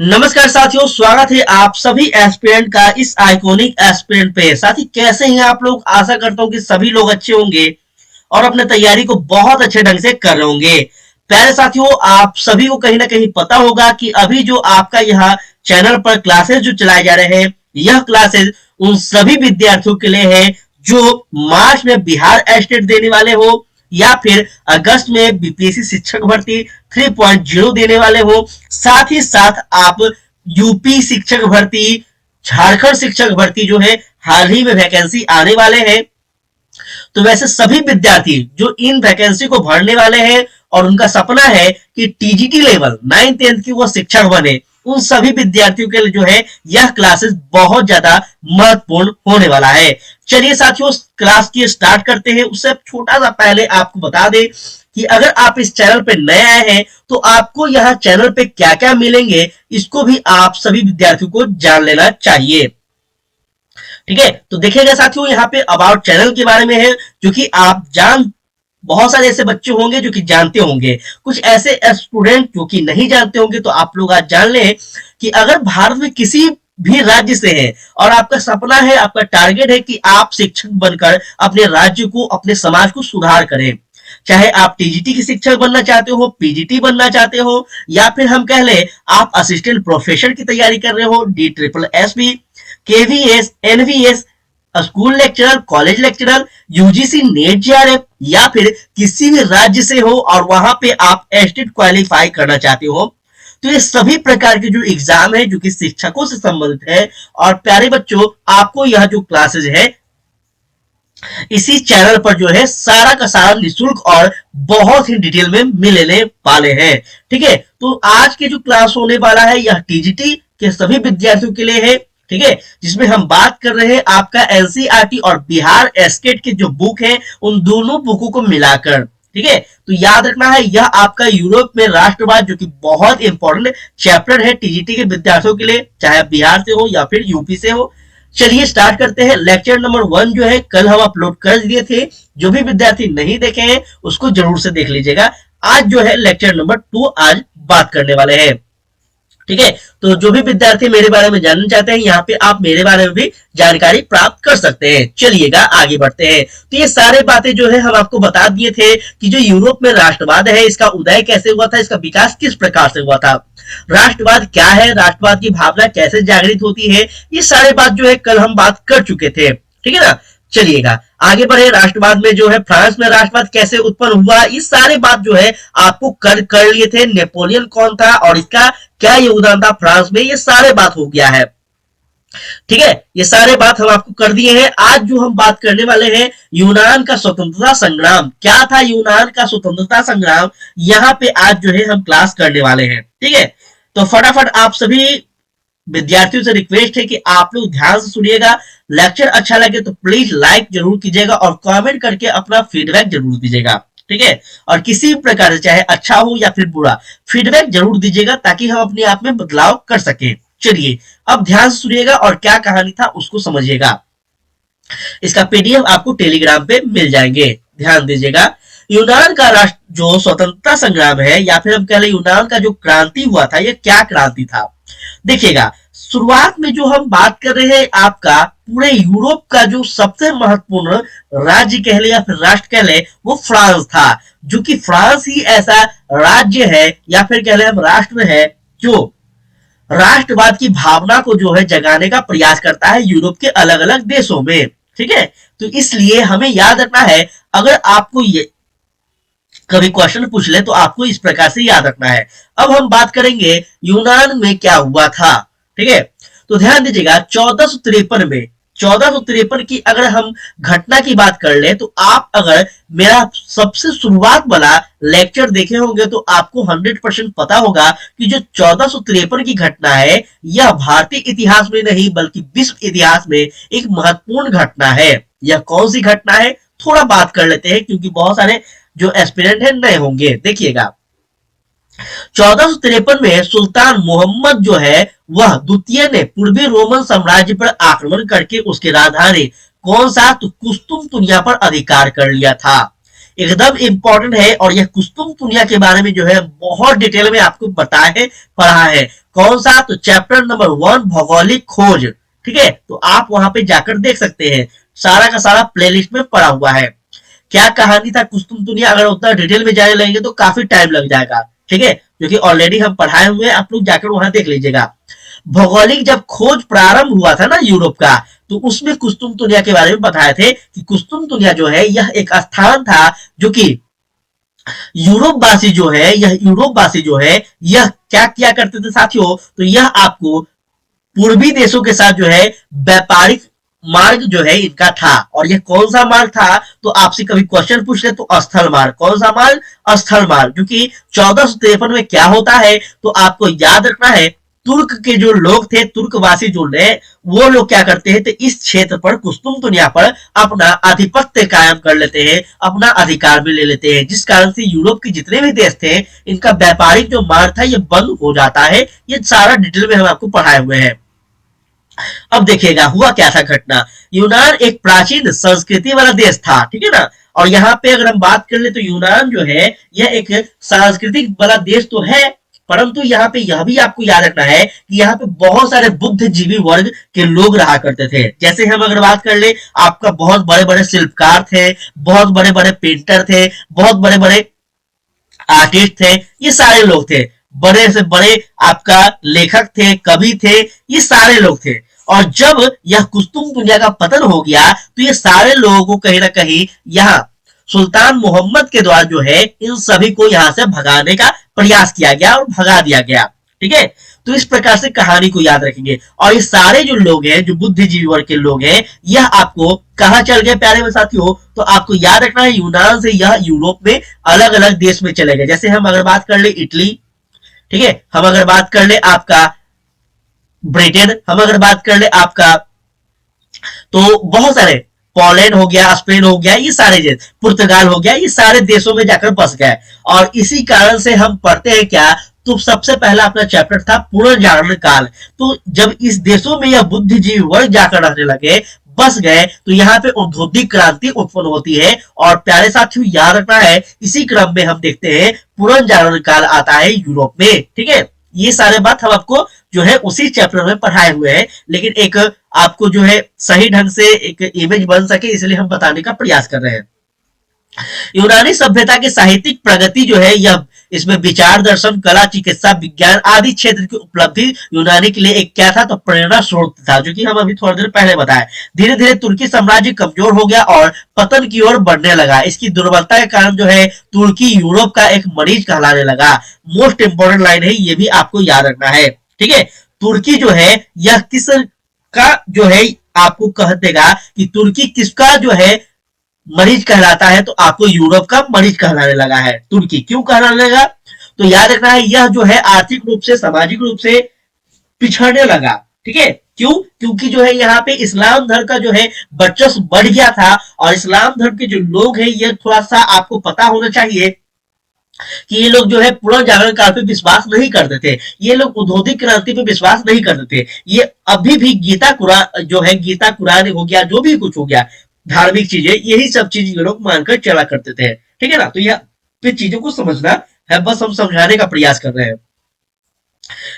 नमस्कार साथियों, स्वागत है आप सभी एस्पिरेंट का इस आइकॉनिक एस्पिरेंट पे। साथी कैसे हैं आप लोग? आशा करता हूँ कि सभी लोग अच्छे होंगे और अपने तैयारी को बहुत अच्छे ढंग से कर रहे होंगे। प्यारे साथियों, आप सभी को कहीं ना कहीं पता होगा कि अभी जो आपका यहाँ चैनल पर क्लासेस जो चलाए जा रहे हैं, यह क्लासेस उन सभी विद्यार्थियों के लिए है जो मार्च में बिहार स्टेट देने वाले हो या फिर अगस्त में बीपीएससी शिक्षक भर्ती 3.0 देने वाले हो। साथ ही साथ आप यूपी शिक्षक भर्ती, झारखंड शिक्षक भर्ती जो है हाल ही में वैकेंसी आने वाले हैं, तो वैसे सभी विद्यार्थी जो इन वैकेंसी को भरने वाले हैं और उनका सपना है कि टीजीटी लेवल 9th-10th की वो शिक्षक बने, उन सभी विद्यार्थियों के लिए जो है यह क्लासेस बहुत ज्यादा महत्वपूर्ण होने वाला है। चलिए साथियों, क्लास की स्टार्ट करते हैं। उससे छोटा सा पहले आपको बता दें कि अगर आप इस चैनल पे नए आए हैं तो आपको यह चैनल पे क्या क्या मिलेंगे, इसको भी आप सभी विद्यार्थियों को जान लेना चाहिए। ठीक है, तो देखिएगा साथियों, यहाँ पे अबाउट चैनल के बारे में है जो कि आप जान, बहुत सारे ऐसे बच्चे होंगे जो कि जानते होंगे, कुछ ऐसे स्टूडेंट जो कि नहीं जानते होंगे। तो आप लोग आज जान लें कि अगर भारत में किसी भी राज्य से है और आपका सपना है, आपका टारगेट है कि आप शिक्षक बनकर अपने राज्य को, अपने समाज को सुधार करें, चाहे आप टीजीटी की शिक्षक बनना चाहते हो, पीजीटी बनना चाहते हो, या फिर हम कह ले आप असिस्टेंट प्रोफेसर की तैयारी कर रहे हो, DSSS, KVS, NVS, school lecturer, college lecturer, UGC NET JRF, या फिर किसी भी राज्य से हो और वहां पे आप स्टेट क्वालिफाई करना चाहते हो, तो ये सभी प्रकार के जो एग्जाम है जो कि शिक्षकों से संबंधित है। और प्यारे बच्चों, आपको यह जो क्लासेज है इसी चैनल पर जो है सारा का सारा निःशुल्क और बहुत ही डिटेल में मिलने वाले हैं। ठीक है, तो आज के जो क्लास होने वाला है यह टीजीटी के सभी विद्यार्थियों के लिए है। ठीक है, जिसमें हम बात कर रहे हैं आपका एनसीईआरटी और बिहार एस्टेट के जो बुक है उन दोनों बुकों को मिलाकर। ठीक है, तो याद रखना है यह आपका यूरोप में राष्ट्रवाद जो कि बहुत इंपॉर्टेंट चैप्टर है टीजीटी के विद्यार्थियों के लिए, चाहे बिहार से हो या फिर यूपी से हो। चलिए स्टार्ट करते हैं। लेक्चर नंबर 1 जो है कल हम अपलोड कर दिए थे, जो भी विद्यार्थी नहीं देखे हैं उसको जरूर से देख लीजिएगा। आज जो है लेक्चर नंबर 2 आज बात करने वाले हैं। ठीक है, तो जो भी विद्यार्थी मेरे बारे में जानना चाहते हैं, यहाँ पे आप मेरे बारे में भी जानकारी प्राप्त कर सकते हैं। चलिएगा आगे बढ़ते हैं। तो ये सारे बातें जो है हम आपको बता दिए थे कि जो यूरोप में राष्ट्रवाद है इसका उदय कैसे हुआ था, इसका विकास किस प्रकार से हुआ था, राष्ट्रवाद क्या है, राष्ट्रवाद की भावना कैसे जागृत होती है, ये सारे बात जो है कल हम बात कर चुके थे। ठीक है ना, चलिएगा आगे बढ़े। राष्ट्रवाद में जो है फ्रांस में राष्ट्रवाद कैसे उत्पन्न हुआ, ये सारे बात जो है आपको कर लिए थे। नेपोलियन कौन था और इसका क्या योगदान था फ्रांस में, ये सारे बात हो गया है। ठीक है, ये सारे बात हम आपको कर दिए हैं। आज जो हम बात करने वाले हैं यूनान का स्वतंत्रता संग्राम, क्या था यूनान का स्वतंत्रता संग्राम, यहाँ पे आज जो है हम क्लास करने वाले हैं। ठीक है, तो फटाफट आप सभी विद्यार्थियों से रिक्वेस्ट है कि आप लोग ध्यान से सुनिएगा। लेक्चर अच्छा लगे तो प्लीज लाइक जरूर कीजिएगा और कमेंट करके अपना फीडबैक जरूर दीजिएगा। ठीक है, और किसी भी प्रकार से चाहे अच्छा हो या फिर बुरा फीडबैक जरूर दीजिएगा ताकि हम अपने आप में बदलाव कर सकें। चलिए अब ध्यान से सुनिएगा और क्या कहानी था उसको समझिएगा। इसका पीडीएफ आपको टेलीग्राम पे मिल जाएंगे, ध्यान दीजिएगा। यूनान का राष्ट्र जो स्वतंत्रता संग्राम है या फिर हम कह लें यूनान का जो क्रांति हुआ था, यह क्या क्रांति था देखिएगा। शुरुआत में जो हम बात कर रहे हैं आपका पूरे यूरोप का जो सबसे महत्वपूर्ण राज्य कह ले या फिर राष्ट्र कह ले वो फ्रांस था, जो कि फ्रांस ही ऐसा राज्य है या फिर कह ले हम राष्ट्र है जो राष्ट्रवाद की भावना को जो है जगाने का प्रयास करता है यूरोप के अलग अलग देशों में। ठीक है, तो इसलिए हमें याद रखना है, अगर आपको ये कभी क्वेश्चन पूछ ले तो आपको इस प्रकार से याद रखना है। अब हम बात करेंगे यूनान में क्या हुआ था। ठीक है, तो ध्यान दीजिएगा 1453 की अगर हम घटना की बात कर ले तो आप अगर मेरा सबसे शुरुआत वाला लेक्चर देखे होंगे तो आपको 100% पता होगा कि जो 1453 की घटना है यह भारतीय इतिहास में नहीं बल्कि विश्व इतिहास में एक महत्वपूर्ण घटना है। यह कौन सी घटना है थोड़ा बात कर लेते हैं क्योंकि बहुत सारे जो एस्पिरेंट है नए होंगे। देखिएगा 1453 में सुल्तान मोहम्मद जो है वह द्वितीय ने पूर्वी रोमन साम्राज्य पर आक्रमण करके उसकी राजधानी कौन सा तो कुस्तुनतुनिया पर अधिकार कर लिया था। एकदम इंपॉर्टेंट है और यह कुस्तुम दुनिया के बारे में जो है बहुत डिटेल में आपको बताया है, पढ़ा है। कौन सा? तो चैप्टर नंबर 1 भौगोलिक खोज। ठीक है, तो आप वहां पे जाकर देख सकते हैं, सारा का सारा प्लेलिस्ट में पड़ा हुआ है। क्या कहानी था कुस्तुम दुनिया, अगर उतना डिटेल में जाने लगेंगे तो काफी टाइम लग जाएगा। ठीक है, क्योंकि ऑलरेडी हम पढ़ाए हुए हैं, आप लोग जाकर वहां देख लीजिएगा। भौगोलिक जब खोज प्रारंभ हुआ था ना यूरोप का, तो उसमें कुस्तुम दुनिया के बारे में बताए थे कि कुस्तुम दुनिया जो है यह एक स्थान था जो कि यूरोप वासी जो है यह क्या किया करते थे साथियों, तो यह आपको पूर्वी देशों के साथ जो है व्यापारिक मार्ग जो है इनका था। और यह कौन सा मार्ग था? तो आपसे कभी क्वेश्चन पूछ ले तो स्थल मार्ग। कौन सा मार्ग? स्थल मार्ग। क्योंकि 1453 में क्या होता है तो आपको याद रखना है, तुर्क के जो लोग थे, तुर्कवासी जो थे, वो लोग क्या करते हैं तो इस क्षेत्र पर कुस्तुम दुनिया पर अपना आधिपत्य कायम कर लेते हैं, अपना अधिकार भी ले लेते हैं, जिस कारण से यूरोप के जितने भी देश थे इनका व्यापारिक जो मार्ग था ये बंद हो जाता है। ये सारा डिटेल में हम आपको पढ़ाए हुए हैं। अब देखिएगा हुआ क्या था घटना। यूनान एक प्राचीन संस्कृति वाला देश था, ठीक है ना। और यहाँ पे अगर हम बात कर ले तो यूनान जो है यह एक सांस्कृतिक वाला देश तो है, परंतु यहाँ पे यह भी आपको याद रखना है कि यहाँ पे बहुत सारे बुद्धिजीवी वर्ग के लोग रहा करते थे। जैसे हम अगर बात कर ले, आपका बहुत बड़े बड़े शिल्पकार थे, बहुत बड़े बड़े पेंटर थे, बहुत बड़े बड़े आर्टिस्ट थे, ये सारे लोग थे। बड़े से बड़े आपका लेखक थे, कवि थे, ये सारे लोग थे। और जब यह कुस्तुम दुनिया का पतन हो गया तो ये सारे लोगों को कहीं ना कहीं यहाँ सुल्तान मोहम्मद के द्वारा जो है इन सभी को यहाँ से भगाने का प्रयास किया गया और भगा दिया गया। ठीक है, तो इस प्रकार से कहानी को याद रखेंगे। और ये सारे जो लोग हैं, जो बुद्धिजीवी वर्ग के लोग हैं, यह आपको कहा चल गए प्यारे में साथियों, तो आपको याद रखना है यूनान से यह यूरोप में अलग अलग देश में चले गए। जैसे हम अगर बात कर ले इटली, ठीक है, हम अगर बात कर ले आपका ब्रिटेन, हम अगर बात कर ले आपका तो बहुत सारे, पोलैंड हो गया, स्पेन हो गया, ये सारे देश, पुर्तगाल हो गया, ये सारे देशों में जाकर बस गए। और इसी कारण से हम पढ़ते हैं क्या, तो सबसे पहला अपना चैप्टर था पुनर्जागरण काल। तो जब इस देशों में यह बुद्धिजीवी वर्ग जाकर रहने लगे, बस गए, तो यहाँ पे औद्योगिक क्रांति उत्पन्न होती है। और प्यारे साथियों याद रखना है, इसी क्रम में हम देखते हैं पुनर्जागरण काल आता है यूरोप में। ठीक है, ये सारे बात हम आपको जो है उसी चैप्टर में पढ़ाए हुए हैं, लेकिन एक आपको जो है सही ढंग से एक इमेज बन सके इसलिए हम बताने का प्रयास कर रहे हैं। यूनानी सभ्यता की साहित्यिक प्रगति जो है यह, इसमें विचार, दर्शन, कला, चिकित्सा, विज्ञान आदि क्षेत्र की उपलब्धि यूनानी के लिए एक क्या था तो प्रेरणा स्रोत था, जो कि हम अभी थोड़ी देर पहले बताए। धीरे धीरे तुर्की साम्राज्य कमजोर हो गया और पतन की ओर बढ़ने लगा। इसकी दुर्बलता के कारण जो है तुर्की यूरोप का एक मरीज कहलाने लगा। मोस्ट इंपोर्टेंट लाइन है, ये भी आपको याद रखना है। ठीक है, तुर्की जो है यह किस का जो है आपको कह देगा कि तुर्की किसका जो है मरीज कहलाता है, तो आपको यूरोप का मरीज कहलाने लगा है। तुर्की क्यों कहलाने लगा, तो याद रखना है यह जो है आर्थिक रूप से, सामाजिक रूप से पिछड़ने लगा। ठीक है, क्यों? क्योंकि जो है यहाँ पे इस्लाम धर्म का जो है वर्चस्व बढ़ गया था। और इस्लाम धर्म के जो लोग हैं, ये थोड़ा सा आपको पता होना चाहिए कि ये लोग जो है पुनर्जागरण काल पे विश्वास नहीं करते थे, ये लोग औद्योगिक क्रांति पे विश्वास नहीं करते थे। ये अभी भी गीता कुरान जो है, गीता कुरान हो गया, जो भी कुछ हो गया, धार्मिक चीजें, यही सब चीज ये लोग मानकर चला करते थे। ठीक है ना, तो यह चीजों को समझना है, बस हम समझाने का प्रयास कर रहे हैं।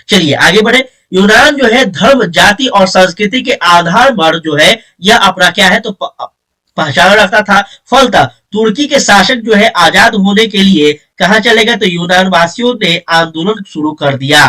चलिए आगे बढ़े। यूनान जो है धर्म, जाति और संस्कृति के आधार पर जो है यह अपना क्या है तो पहचान रखता था। फलतः तुर्की के शासक जो है आजाद होने के लिए कहा चले गए, तो यूनान वासियों ने आंदोलन शुरू कर दिया।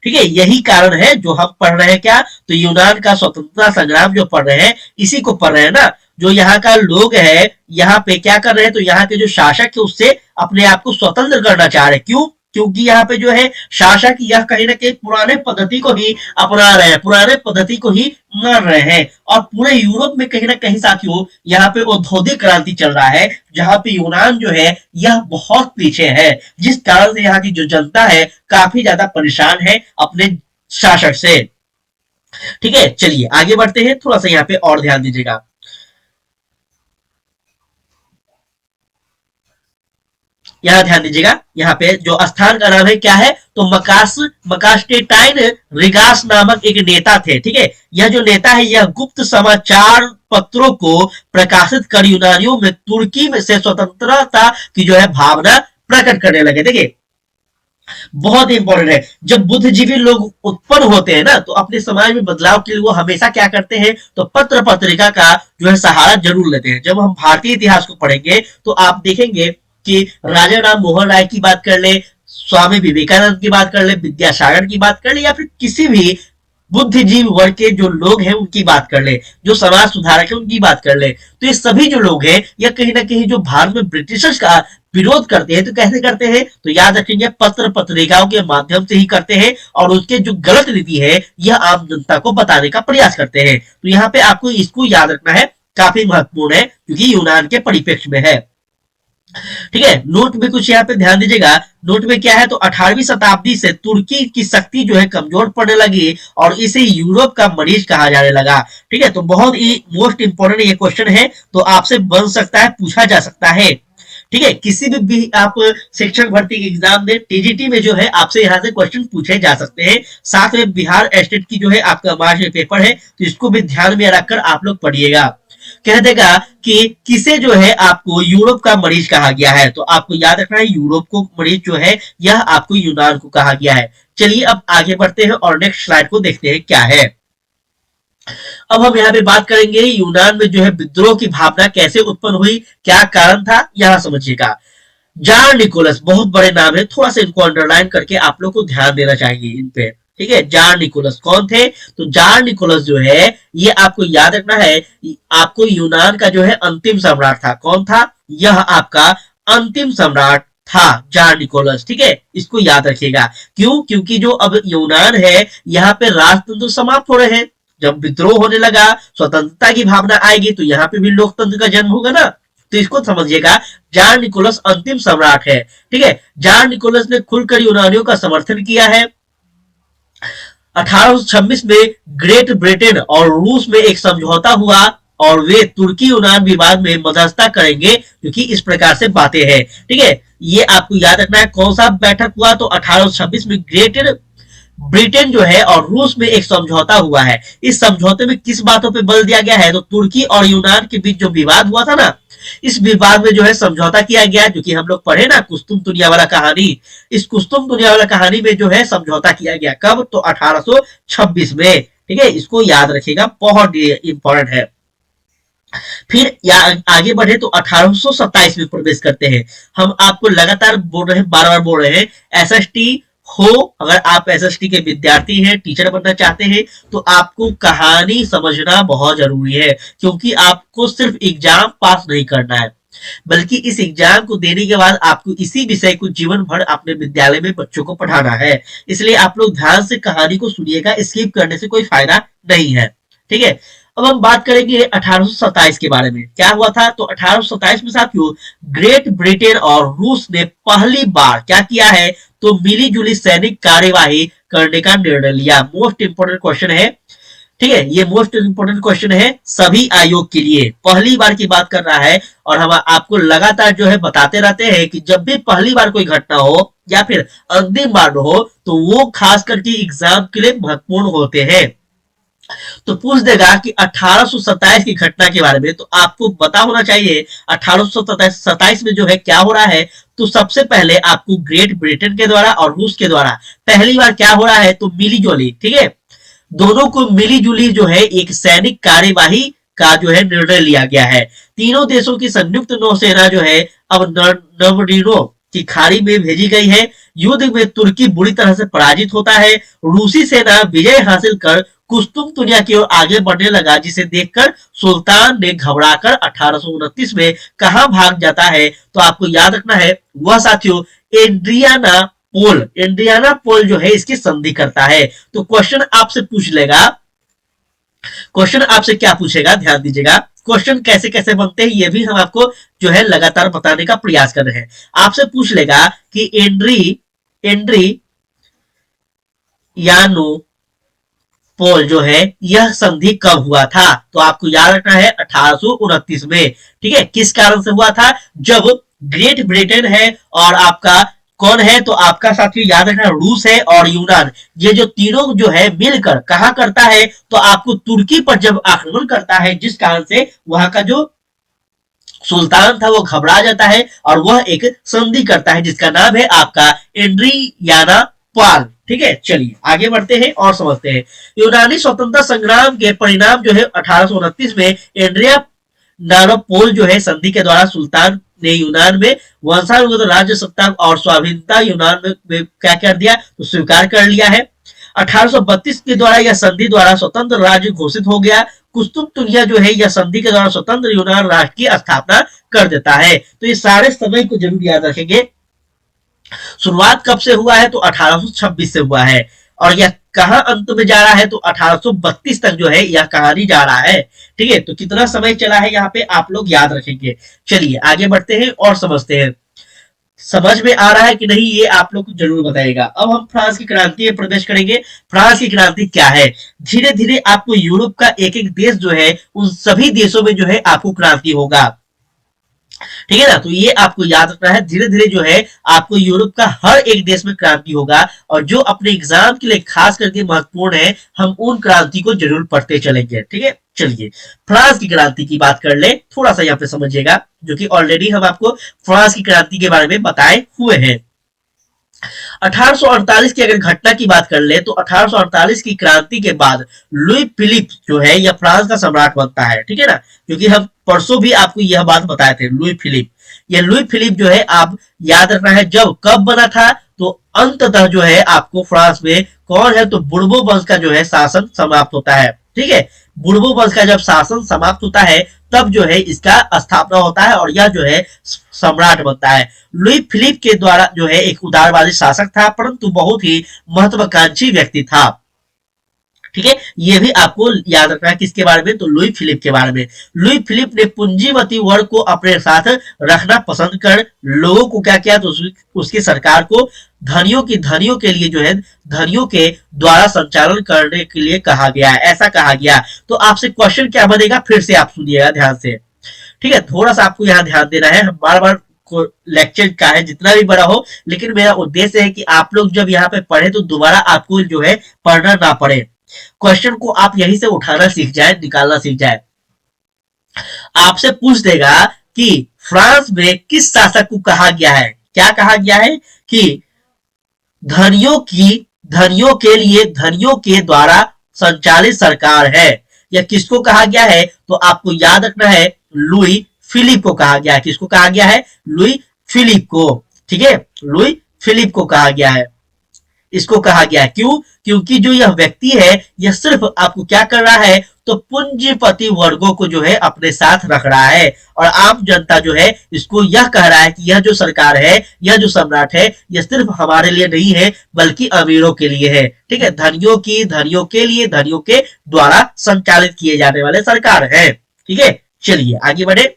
ठीक है, यही कारण है जो हम पढ़ रहे हैं क्या, तो यूनान का स्वतंत्रता संग्राम जो पढ़ रहे हैं, इसी को पढ़ रहे हैं ना। जो यहाँ का लोग है, यहाँ पे क्या कर रहे हैं, तो यहाँ के जो शासक है उससे अपने आप को स्वतंत्र करना चाह रहे हैं। क्यों? क्योंकि यहाँ पे जो है शासक यह कहीं ना कहीं पुराने पद्धति को ही अपना रहे हैं, पुराने पद्धति को ही मान रहे हैं। और पूरे यूरोप में कहीं ना कहीं साथियों यहाँ पे औद्योगिक क्रांति चल रहा है, जहाँ पे यूनान जो है यह बहुत पीछे है, जिस कारण से यहाँ की जो जनता है काफी ज्यादा परेशान है अपने शासक से। ठीक है, चलिए आगे बढ़ते हैं, थोड़ा सा यहाँ पे और ध्यान दीजिएगा। यहाँ ध्यान दीजिएगा, यहाँ पे जो स्थान का नाम है क्या है, तो मकास्टेटाइन रिगास नामक एक नेता थे। ठीक है, यह जो नेता है यह गुप्त समाचार पत्रों को प्रकाशित कर यूनानियों में तुर्की में से स्वतंत्रता की जो है भावना प्रकट करने लगे। देखिए बहुत इंपॉर्टेंट है, जब बुद्धिजीवी लोग उत्पन्न होते हैं ना तो अपने समाज में बदलाव के लिए वो हमेशा क्या करते हैं, तो पत्र पत्रिका का जो है सहारा जरूर लेते हैं। जब हम भारतीय इतिहास को पढ़ेंगे तो आप देखेंगे कि राजा राम मोहन राय की बात कर ले, स्वामी विवेकानंद की बात कर ले, विद्यासागर की बात कर ले, या फिर किसी भी बुद्धिजीवी वर्ग के जो लोग हैं उनकी बात कर ले, जो समाज सुधारक है उनकी बात कर ले, तो ये सभी जो लोग हैं या कहीं ना कहीं जो भारत में ब्रिटिशर्स का विरोध करते हैं, तो कैसे करते हैं, तो याद रखेंगे पत्र पत्रिकाओं के माध्यम से ही करते हैं, और उसके जो गलत नीति है यह आम जनता को बताने का प्रयास करते हैं। तो यहाँ पे आपको इसको याद रखना है, काफी महत्वपूर्ण है क्योंकि यूनान के परिप्रेक्ष्य में है। ठीक है, नोट में कुछ यहाँ पे ध्यान दीजिएगा, नोट में क्या है, तो 18वीं शताब्दी से तुर्की की शक्ति जो है कमजोर पड़ने लगी और इसे यूरोप का मरीज कहा जाने लगा। ठीक है, तो बहुत ही मोस्ट इंपोर्टेंट ये क्वेश्चन है, तो आपसे बन सकता है, पूछा जा सकता है। ठीक है, किसी भी आप शिक्षक भर्ती की एग्जाम दे, टीजीटी में जो है आपसे यहाँ से क्वेश्चन पूछे जा सकते हैं। साथ में बिहार स्टेट की जो है आपका मार्च पेपर है, तो इसको भी ध्यान में रखकर आप लोग पढ़िएगा। कह देगा कि किसे जो है आपको यूरोप का मरीज कहा गया है, तो आपको याद रखना है यूरोप को मरीज जो है यह आपको यूनान को कहा गया है। चलिए अब आगे बढ़ते हैं और नेक्स्ट स्लाइड को देखते हैं क्या है। अब हम यहाँ पे बात करेंगे यूनान में जो है विद्रोह की भावना कैसे उत्पन्न हुई, क्या कारण था, यहां समझिएगा। जार निकोलस, बहुत बड़े नाम है, थोड़ा सा इनको अंडरलाइन करके आप लोग को ध्यान देना चाहिए इन पे। ठीक है, जार निकोलस कौन थे, तो जार निकोलस जो है ये आपको याद रखना है, आपको यूनान का जो है अंतिम सम्राट था। कौन था, यह आपका अंतिम सम्राट था जार निकोलस। ठीक है, इसको याद रखिएगा। क्यों, क्योंकि जो अब यूनान है यहाँ पे राजतंत्र समाप्त हो रहे हैं, जब विद्रोह होने लगा, स्वतंत्रता की भावना आएगी, तो यहाँ पे भी लोकतंत्र का जन्म होगा ना, तो इसको समझिएगा, जार निकोलस अंतिम सम्राट है। ठीक है, जार निकोलस ने खुलकर यूनानियों का समर्थन किया है। 1826 में ग्रेट ब्रिटेन और रूस में एक समझौता हुआ और वे तुर्की यूनान विवाद में मध्यस्थता करेंगे, क्योंकि इस प्रकार से बातें हैं। ठीक है, ये आपको याद रखना है, कौन सा बैठक हुआ, तो 1826 में ग्रेट ब्रिटेन जो है और रूस में एक समझौता हुआ है। इस समझौते में किस बातों पे बल दिया गया है, तो तुर्की और यूनान के बीच जो विवाद हुआ था ना, इस विवाद में जो है समझौता किया गया, जो कि हम लोग पढ़े ना कुस्तुम दुनिया वाला कहानी, इस कुस्तुम दुनिया वाला कहानी में जो है समझौता किया गया। कब, तो 1826 में। ठीक है, इसको याद रखिएगा, बहुत इंपॉर्टेंट है। फिर आगे बढ़े तो 1827 में प्रवेश करते हैं। हम आपको लगातार बोल रहे हैं, बार बार बोल रहे हैं, एसएसटी हो, अगर आप एसएसटी के विद्यार्थी हैं, टीचर बनना चाहते हैं, तो आपको कहानी समझना बहुत जरूरी है, क्योंकि आपको सिर्फ एग्जाम पास नहीं करना है, बल्कि इस एग्जाम को देने के बाद आपको इसी विषय को जीवन भर अपने विद्यालय में बच्चों को पढ़ाना है। इसलिए आप लोग ध्यान से कहानी को सुनिएगा, स्किप करने से कोई फायदा नहीं है। ठीक है, अब हम बात करेंगे 1827 के बारे में, क्या हुआ था, तो 1827 में साथियों ग्रेट ब्रिटेन और रूस ने पहली बार क्या किया है, तो मिली जुली सैनिक कार्यवाही करने का निर्णय लिया। मोस्ट इंपोर्टेंट क्वेश्चन है। ठीक है, ये मोस्ट इंपोर्टेंट क्वेश्चन है सभी आयोग के लिए, पहली बार की बात कर रहा है, और हम आपको लगातार जो है बताते रहते हैं कि जब भी पहली बार कोई घटना हो या फिर अंतिम बार हो, तो वो खास करके एग्जाम के लिए महत्वपूर्ण होते हैं। तो पूछ देगा कि 1827 की घटना के बारे में, तो आपको पता होना चाहिए 1827 में जो है क्या हो रहा है, तो सबसे पहले आपको ग्रेट ब्रिटेन के द्वारा और रूस के द्वारा पहली बार क्या हो रहा है, तो मिली जुली, ठीक है, दोनों को मिली जुली जो है एक सैनिक कार्यवाही का जो है निर्णय लिया गया है। तीनों देशों की संयुक्त नौसेना जो है अब नवरिनो की खाड़ी में भेजी गई है। युद्ध में तुर्की बुरी तरह से पराजित होता है। रूसी सेना विजय हासिल कर कुस्तुम दुनिया की ओर आगे बढ़ने लगा, जिसे देखकर सुल्तान ने घबराकर 1829 में कहां भाग जाता है, तो आपको याद रखना है वह साथियों एड्रियाना पोल जो है इसकी संधि करता है। तो क्वेश्चन आपसे पूछ लेगा, क्वेश्चन आपसे क्या पूछेगा, ध्यान दीजिएगा, क्वेश्चन कैसे कैसे बनते हैं ये भी हम आपको जो है लगातार बताने का प्रयास कर रहे हैं। आपसे पूछ लेगा कि एड्रियानो पोल जो है यह संधि कब हुआ था, तो आपको याद रखना है 1829 में। ठीक है, किस कारण से हुआ था, जब ग्रेट ब्रिटेन है, और आपका कौन है, तो आपका साथियों याद रखना रूस है और यूनान। ये जो तीनों जो है मिलकर कहा करता है, तो आपको तुर्की पर जब आक्रमण करता है, जिस कारण से वहां का जो सुल्तान था वो घबरा जाता है और वह एक संधि करता है जिसका नाम है आपका एड्रियाना पाल। ठीक है, चलिए आगे बढ़ते हैं और समझते हैं। यूनानी स्वतंत्रता संग्राम के परिणाम जो है 1829 में एंड्रिया नारोपोल जो है संधि के द्वारा सुल्तान ने यूनान में वंशानुगत राज्य सत्ता और स्वाधीनता यूनान में क्या कर दिया, तो स्वीकार कर लिया है। 1832 के द्वारा यह संधि द्वारा स्वतंत्र राज्य घोषित हो गया। कुस्तुनतुनिया जो है यह संधि के द्वारा स्वतंत्र यूनान राष्ट्र की स्थापना कर देता है। तो ये सारे समय को जरूर याद रखेंगे। शुरुआत कब से हुआ है, तो 1826 से हुआ है, और यह कहां अंत में जा रहा है, तो 1832 तक जो है यह कहानी जा रहा है। ठीक है, तो कितना समय चला है यहाँ पे आप लोग याद रखेंगे। चलिए आगे बढ़ते हैं और समझते हैं। समझ में आ रहा है कि नहीं, ये आप लोग को जरूर बताइएगा। अब हम फ्रांस की क्रांति में प्रवेश करेंगे। फ्रांस की क्रांति क्या है, धीरे धीरे आपको यूरोप का एक एक देश जो है उन सभी देशों में जो है आपको क्रांति होगा। ठीक है ना, तो ये आपको याद रखना है। धीरे धीरे जो है आपको यूरोप का हर एक देश में क्रांति होगा, और जो अपने एग्जाम के लिए खास करके महत्वपूर्ण है, हम उन क्रांति को जरूर पढ़ते चलेंगे। ठीक है, चलिए फ्रांस की क्रांति की बात कर ले, थोड़ा सा यहाँ पे समझिएगा, जो कि ऑलरेडी हम आपको फ्रांस की क्रांति के बारे में बताए हुए हैं। 1848 की अगर घटना की बात कर ले, तो 1848 की क्रांति के बाद लुई फिलिप जो है यह फ्रांस का सम्राट बनता है। ठीक है ना, क्योंकि हम परसों भी आपको यह बात बताए थे, लुई फिलिप। यह लुई फिलिप जो है आप याद रखना है जब कब बना था, तो अंततः जो है आपको फ्रांस में कौन है, तो बुर्बो वंश का जो है शासन समाप्त होता है। ठीक है, बुर्बो वंश का जब शासन समाप्त होता है, तब जो है इसका स्थापना होता है और यह जो है सम्राट बनता है। लुई फिलिप के द्वारा जो है एक उदारवादी शासक था, परंतु बहुत ही महत्वाकांक्षी व्यक्ति था। ठीक है, ये भी आपको याद रखना है किसके बारे में, तो लुई फिलिप के बारे में। लुई फिलिप ने पूंजीवती वर्ग को अपने साथ रखना पसंद कर लोगों को क्या किया, तो उसकी सरकार को धनियों के लिए जो है धनियों के द्वारा संचालन करने के लिए कहा गया, ऐसा कहा गया। तो आपसे क्वेश्चन क्या बनेगा, फिर से आप सुनिएगा ध्यान से। ठीक है, थोड़ा सा आपको यहाँ ध्यान देना है। बार बार लेक्चर का है जितना भी बड़ा हो, लेकिन मेरा उद्देश्य है कि आप लोग जब यहाँ पे पढ़े तो दोबारा आपको जो है पढ़ना ना पड़े, क्वेश्चन को आप यहीं से उठाना सीख जाए, निकालना सीख जाए। आपसे पूछ देगा कि फ्रांस में किस शासक को कहा गया है, क्या कहा गया है, कि धनियों के लिए धनियों के द्वारा संचालित सरकार है। यह किसको कहा गया है, तो आपको याद रखना है लुई फिलिप को कहा गया है। किसको कहा गया है, लुई फिलिप को। ठीक है, लुई फिलिप को कहा गया है। इसको कहा गया है क्यों, क्योंकि जो यह व्यक्ति है यह सिर्फ आपको क्या कर रहा है, तो पूंजीपति वर्गों को जो है अपने साथ रख रहा है, और आम जनता जो है इसको यह कह रहा है कि यह जो सरकार है, यह जो सम्राट है, यह सिर्फ हमारे लिए नहीं है बल्कि अमीरों के लिए है। ठीक है, धनियों के लिए, धनियों के द्वारा संचालित किए जाने वाले सरकार है। ठीक है, चलिए आगे बढ़े।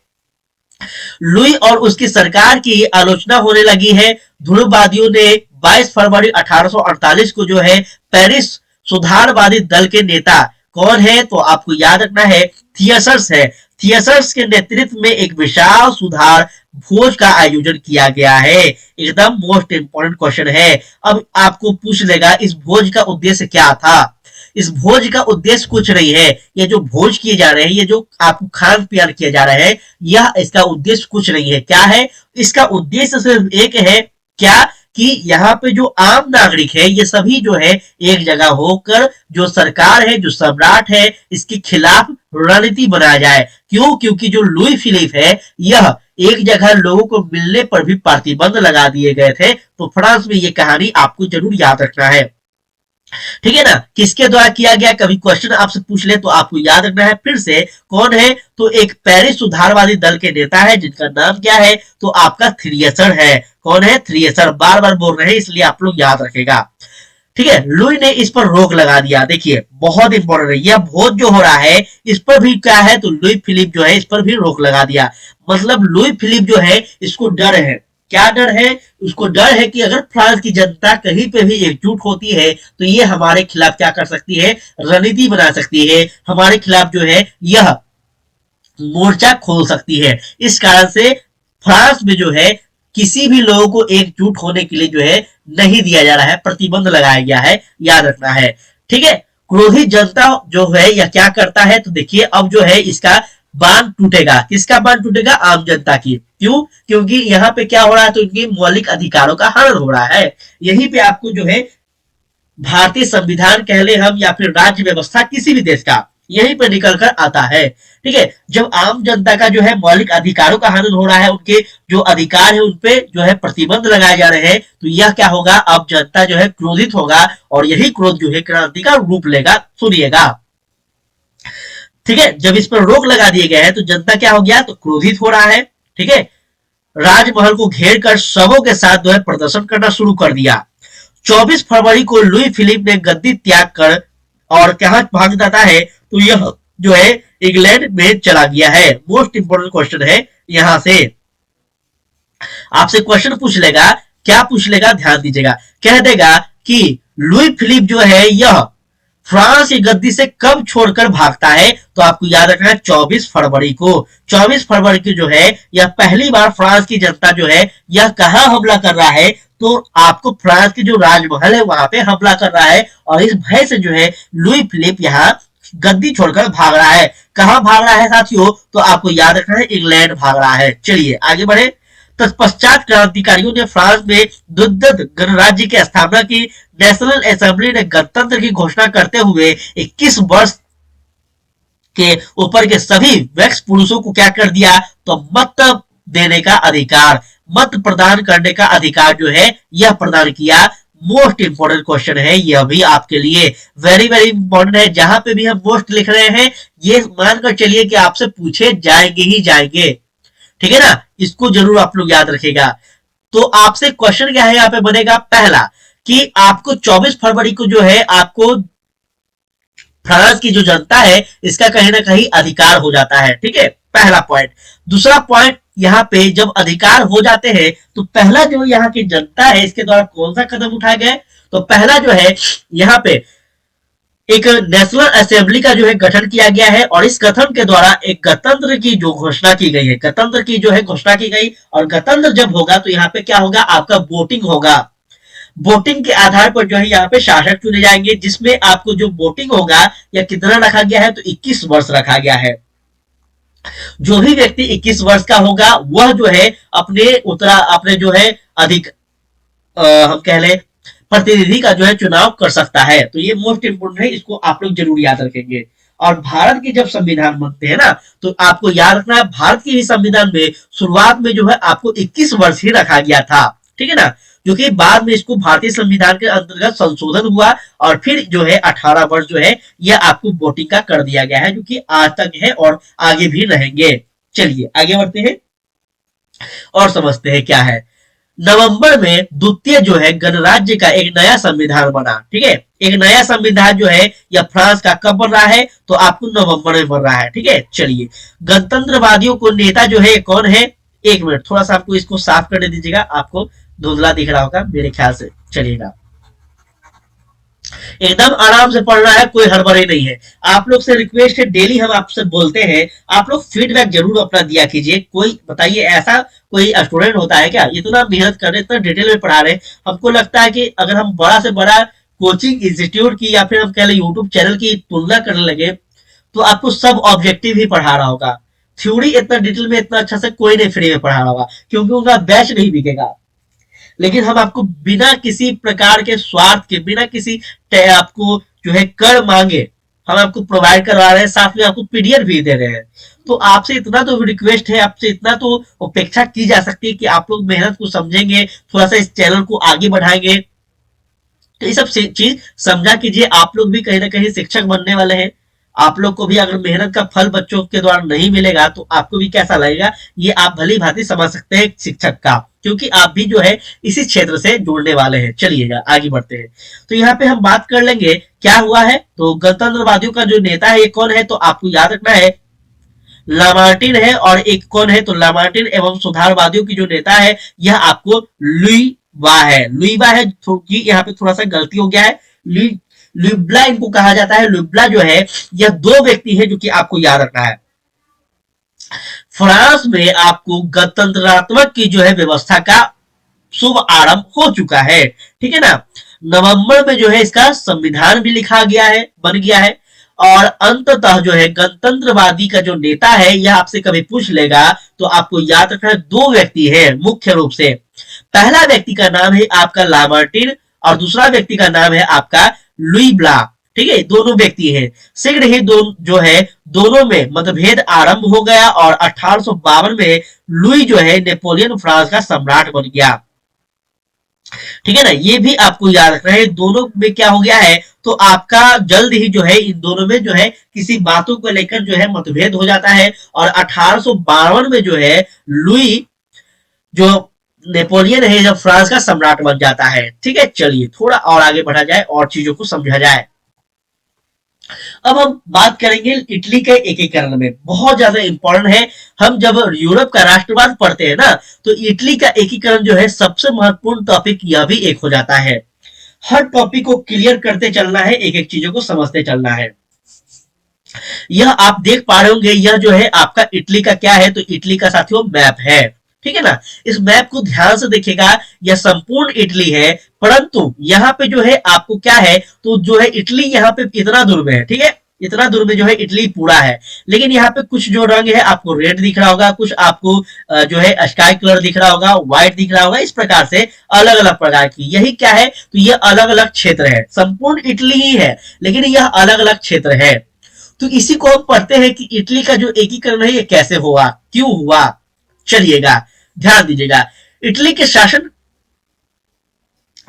लुई और उसकी सरकार की आलोचना होने लगी है। ध्रुववादियों ने 22 फरवरी 1848 को जो है पेरिस सुधारवादी दल के नेता कौन है, तो आपको याद रखना है थियसर्स है। थियसर्स के नेतृत्व में एक विशाल सुधार भोज का आयोजन किया गया है। एकदम मोस्ट इंपोर्टेंट क्वेश्चन है। अब आपको पूछ लेगा इस भोज का उद्देश्य क्या था। इस भोज का उद्देश्य कुछ नहीं है, ये जो भोज किए जा रहे हैं, ये जो आपको खान पियान किया जा रहा है, यह इसका उद्देश्य कुछ नहीं है। क्या है इसका उद्देश्य, सिर्फ एक है, क्या कि यहाँ पे जो आम नागरिक है ये सभी जो है एक जगह होकर जो सरकार है, जो सम्राट है, इसके खिलाफ रणनीति बनाया जाए। क्यों, क्योंकि जो लुई फिलिप है यह एक जगह लोगों को मिलने पर भी प्रतिबंध लगा दिए गए थे। तो फ्रांस में ये कहानी आपको जरूर याद रखना है। ठीक है ना, किसके द्वारा किया गया, कभी क्वेश्चन आपसे पूछ ले तो आपको याद रखना है। फिर से कौन है, तो एक पेरिस सुधारवादी दल के नेता है जिनका नाम क्या है, तो आपका थ्रियसर है। कौन है, थ्रियसर। बार बार बोल रहे हैं इसलिए आप लोग याद रखेगा। ठीक है, लुई ने इस पर रोक लगा दिया। देखिए बहुत इंपॉर्टेंट है, यह भोज जो हो रहा है इस पर भी क्या है, तो लुई फिलिप जो है इस पर भी रोक लगा दिया। मतलब लुई फिलिप जो है इसको डर है। क्या डर है, उसको डर है कि अगर फ्रांस की जनता कहीं पे भी एकजुट होती है तो ये हमारे खिलाफ क्या कर सकती है, रणनीति बना सकती है, हमारे खिलाफ जो है यह मोर्चा खोल सकती है। इस कारण से फ्रांस में जो है किसी भी लोगों को एकजुट होने के लिए जो है नहीं दिया जा रहा है, प्रतिबंध लगाया गया है, याद रखना है। ठीक है, क्रोधित जनता जो है यह क्या करता है, तो देखिए अब जो है इसका बांध टूटेगा। किसका बांध टूटेगा? आम जनता की। क्यों? क्योंकि यहाँ पे क्या हो रहा है, तो इनके मौलिक अधिकारों का हनन हो रहा है। यहीं पे आपको जो है भारतीय संविधान कह ले हम या फिर राज्य व्यवस्था किसी भी देश का, यहीं पर निकल कर आता है। ठीक है, जब आम जनता का जो है मौलिक अधिकारों का हनन हो रहा है, उनके जो अधिकार है उनपे जो है प्रतिबंध लगाए जा रहे हैं, तो यह क्या होगा, अब जनता जो है क्रोधित होगा और यही क्रोध जो है क्रांति का रूप लेगा। सुनिएगा, ठीक है, जब इस पर रोक लगा दिए गए हैं तो जनता क्या हो गया, तो क्रोधित हो रहा है। ठीक है, राजमहल को घेर कर शवों के साथ जो है प्रदर्शन करना शुरू कर दिया। 24 फरवरी को लुई फिलिप ने गद्दी त्याग कर और कहा भाग जाता है, तो यह जो है इंग्लैंड में चला गया है। मोस्ट इंपोर्टेंट क्वेश्चन है, यहां से आपसे क्वेश्चन पूछ लेगा। क्या पूछ लेगा, ध्यान दीजिएगा। कह देगा कि लुई फिलिप जो है यह फ्रांस की गद्दी से कब छोड़कर भागता है, तो आपको याद रखना है 24 फरवरी को। 24 फरवरी की जो है यह पहली बार फ्रांस की जनता जो है यह कहां हमला कर रहा है, तो आपको फ्रांस की जो राजमहल है वहां पे हमला कर रहा है। और इस भय से जो है लुई फिलिप यहाँ गद्दी छोड़कर भाग रहा है। कहां भाग रहा है साथियों, तो आपको याद रखना है इंग्लैंड भाग रहा है। चलिए आगे बढ़े। तत्पश्चात क्रांतिकारियों ने फ्रांस में द्विदल गणराज्य की स्थापना की। नेशनल असेंबली ने गणतंत्र की घोषणा करते हुए 21 वर्ष के ऊपर के सभी वैक्स पुरुषों को क्या कर दिया, तो मत देने का अधिकार, मत प्रदान करने का अधिकार जो है यह प्रदान किया। मोस्ट इंपोर्टेंट क्वेश्चन है यह भी आपके लिए, वेरी वेरी इंपॉर्टेंट है। जहां पे भी हम मोस्ट लिख रहे हैं ये मानकर चलिए कि आपसे पूछे जाएंगे ही जाएंगे। ठीक है ना, इसको जरूर आप लोग याद रखेगा। तो आपसे क्वेश्चन क्या है यहाँ पे बनेगा, पहला कि आपको 24 फरवरी को जो है आपको फ्रांस की जो जनता है इसका कहीं ना कहीं अधिकार हो जाता है। ठीक है, पहला पॉइंट। दूसरा पॉइंट, यहाँ पे जब अधिकार हो जाते हैं तो पहला जो यहाँ की जनता है इसके द्वारा कौन सा कदम उठाया गया, तो पहला जो है यहाँ पे एक नेशनल असेंबली का जो है गठन किया गया है और इस गठन के द्वारा एक गणतंत्र की जो घोषणा की गई है, गणतंत्र की जो है घोषणा की गई। और गणतंत्र जब होगा तो यहाँ पे क्या होगा, आपका वोटिंग होगा। वोटिंग के आधार पर जो है यहाँ पे शासक चुने जाएंगे, जिसमें आपको जो वोटिंग होगा या कितना रखा गया है, तो 21 वर्ष रखा गया है। जो भी व्यक्ति 21 वर्ष का होगा वह जो है अपने जो है अधिक हम कह ले प्रतिनिधि का जो है चुनाव कर सकता है। तो ये मोस्ट इंपोर्टेंट है, इसको आप लोग जरूर याद रखेंगे। और भारत के जब संविधान बनते हैं ना, तो आपको याद रखना है भारत के ही संविधान में शुरुआत में जो है आपको 21 वर्ष ही रखा गया था। ठीक है ना, जो कि बाद में इसको भारतीय संविधान के अंतर्गत संशोधन हुआ और फिर जो है 18 वर्ष जो है यह आपको वोटिंग का कर दिया गया है, जो कि आज तक है और आगे भी रहेंगे। चलिए आगे बढ़ते हैं और समझते हैं क्या है। नवंबर में द्वितीय जो है गणराज्य का एक नया संविधान बना। ठीक है, एक नया संविधान जो है यह फ्रांस का कब बन रहा है, तो आपको नवंबर में बन रहा है। ठीक है, चलिए गणतंत्रवादियों को नेता जो है कौन है, एक मिनट थोड़ा सा आपको इसको साफ करने दीजिएगा, आपको धुंधला दिख रहा होगा मेरे ख्याल से। चलिएगा एकदम आराम से पढ़ना है, कोई हड़बड़ी नहीं है। आप लोग से रिक्वेस्ट है, डेली हम आपसे बोलते हैं, आप लोग फीडबैक जरूर अपना दिया कीजिए। कोई बताइए ऐसा कोई स्टूडेंट होता है क्या इतना मेहनत कर रहे, इतना डिटेल में पढ़ा रहे, हमको लगता है कि अगर हम बड़ा से बड़ा कोचिंग इंस्टीट्यूट की या फिर हम कह लें यूट्यूब चैनल की तुलना करने लगे तो आपको सब ऑब्जेक्टिव ही पढ़ा रहा होगा। थ्योरी इतना डिटेल में इतना अच्छा से कोई नहीं फ्री में पढ़ा रहा होगा, क्योंकि उनका बैच नहीं बिकेगा। लेकिन हम आपको बिना किसी प्रकार के स्वार्थ के, बिना किसी आपको जो है कर मांगे हम आपको प्रोवाइड करवा रहे हैं, साथ में आपको पीडीएफ भी दे रहे हैं। तो आपसे इतना तो रिक्वेस्ट है, आपसे इतना तो अपेक्षा की जा सकती है कि आप लोग मेहनत को समझेंगे, थोड़ा सा इस चैनल को आगे बढ़ाएंगे। तो ये सब चीज समझा कीजिए। आप लोग भी कहीं ना कहीं शिक्षक बनने वाले हैं। आप लोग को भी अगर मेहनत का फल बच्चों के द्वारा नहीं मिलेगा तो आपको भी कैसा लगेगा, ये आप भली भांति समझ सकते हैं शिक्षक का, क्योंकि आप भी जो है इसी क्षेत्र से जुड़ने वाले हैं। चलिएगा आगे बढ़ते हैं। तो यहाँ पे हम बात कर लेंगे क्या हुआ है। तो गणतंत्रवादियों का जो नेता है ये कौन है, तो आपको याद रखना है लामार्टिन है। और एक कौन है, तो लामार्टिन एवं सुधारवादियों की जो नेता है यह आपको लुई वा है। लुई वा है, यहाँ पे थोड़ा सा गलती हो गया है, लुब्ला इनको कहा जाता है। लुब्ला जो है यह दो व्यक्ति है जो कि आपको याद रखना है। फ्रांस में आपको गणतंत्रात्मक की जो है व्यवस्था का शुभ आरंभ हो चुका है, ठीक है ना। नवंबर में जो है इसका संविधान भी लिखा गया है, बन गया है। और अंततः जो है गणतंत्रवादी का जो नेता है, यह आपसे कभी पूछ लेगा तो आपको याद रखना है, दो व्यक्ति है मुख्य रूप से। पहला व्यक्ति का नाम है आपका लामार्टिन और दूसरा व्यक्ति का नाम है आपका लुई ब्लाक, ठीक है। दोनों व्यक्ति हैं। शीघ्र ही जो है दोनों में मतभेद आरंभ हो गया और 1852 में लुई जो है नेपोलियन फ्रांस का सम्राट बन गया, ठीक है ना। ये भी आपको याद रखना है, दोनों में क्या हो गया है, तो आपका जल्द ही जो है इन दोनों में जो है किसी बातों को लेकर जो है मतभेद हो जाता है और 1852 में जो है लुई जो नेपोलियन है जब फ्रांस का सम्राट बन जाता है, ठीक है। चलिए थोड़ा और आगे बढ़ा जाए और चीजों को समझा जाए। अब हम बात करेंगे इटली के एकीकरण में, बहुत ज्यादा इंपॉर्टेंट है। हम जब यूरोप का राष्ट्रवाद पढ़ते हैं ना, तो इटली का एकीकरण जो है सबसे महत्वपूर्ण टॉपिक यह भी एक हो जाता है। हर टॉपिक को क्लियर करते चलना है, एक एक चीजों को समझते चलना है। यह आप देख पा रहे होंगे, यह जो है आपका इटली का क्या है, तो इटली का साथियों मैप है, ठीक है ना। इस मैप को ध्यान से देखेगा, यह संपूर्ण इटली है, परंतु यहाँ पे जो है आपको क्या है, तो जो है इटली यहाँ पे इतना दूर में है, ठीक है। इतना दूर में जो है इटली पूरा है, लेकिन यहाँ पे कुछ जो रंग है आपको रेड दिख रहा होगा, कुछ आपको जो है स्काई कलर दिख रहा होगा, व्हाइट दिख रहा होगा, इस प्रकार से अलग अलग प्रकार की, यही क्या है, तो ये अलग अलग क्षेत्र है। संपूर्ण इटली ही है, लेकिन यह अलग अलग क्षेत्र है। तो इसी को हम पढ़ते हैं कि इटली का जो एकीकरण है ये कैसे हुआ, क्यों हुआ। चलिएगा ध्यान दीजिएगा। इटली के शासन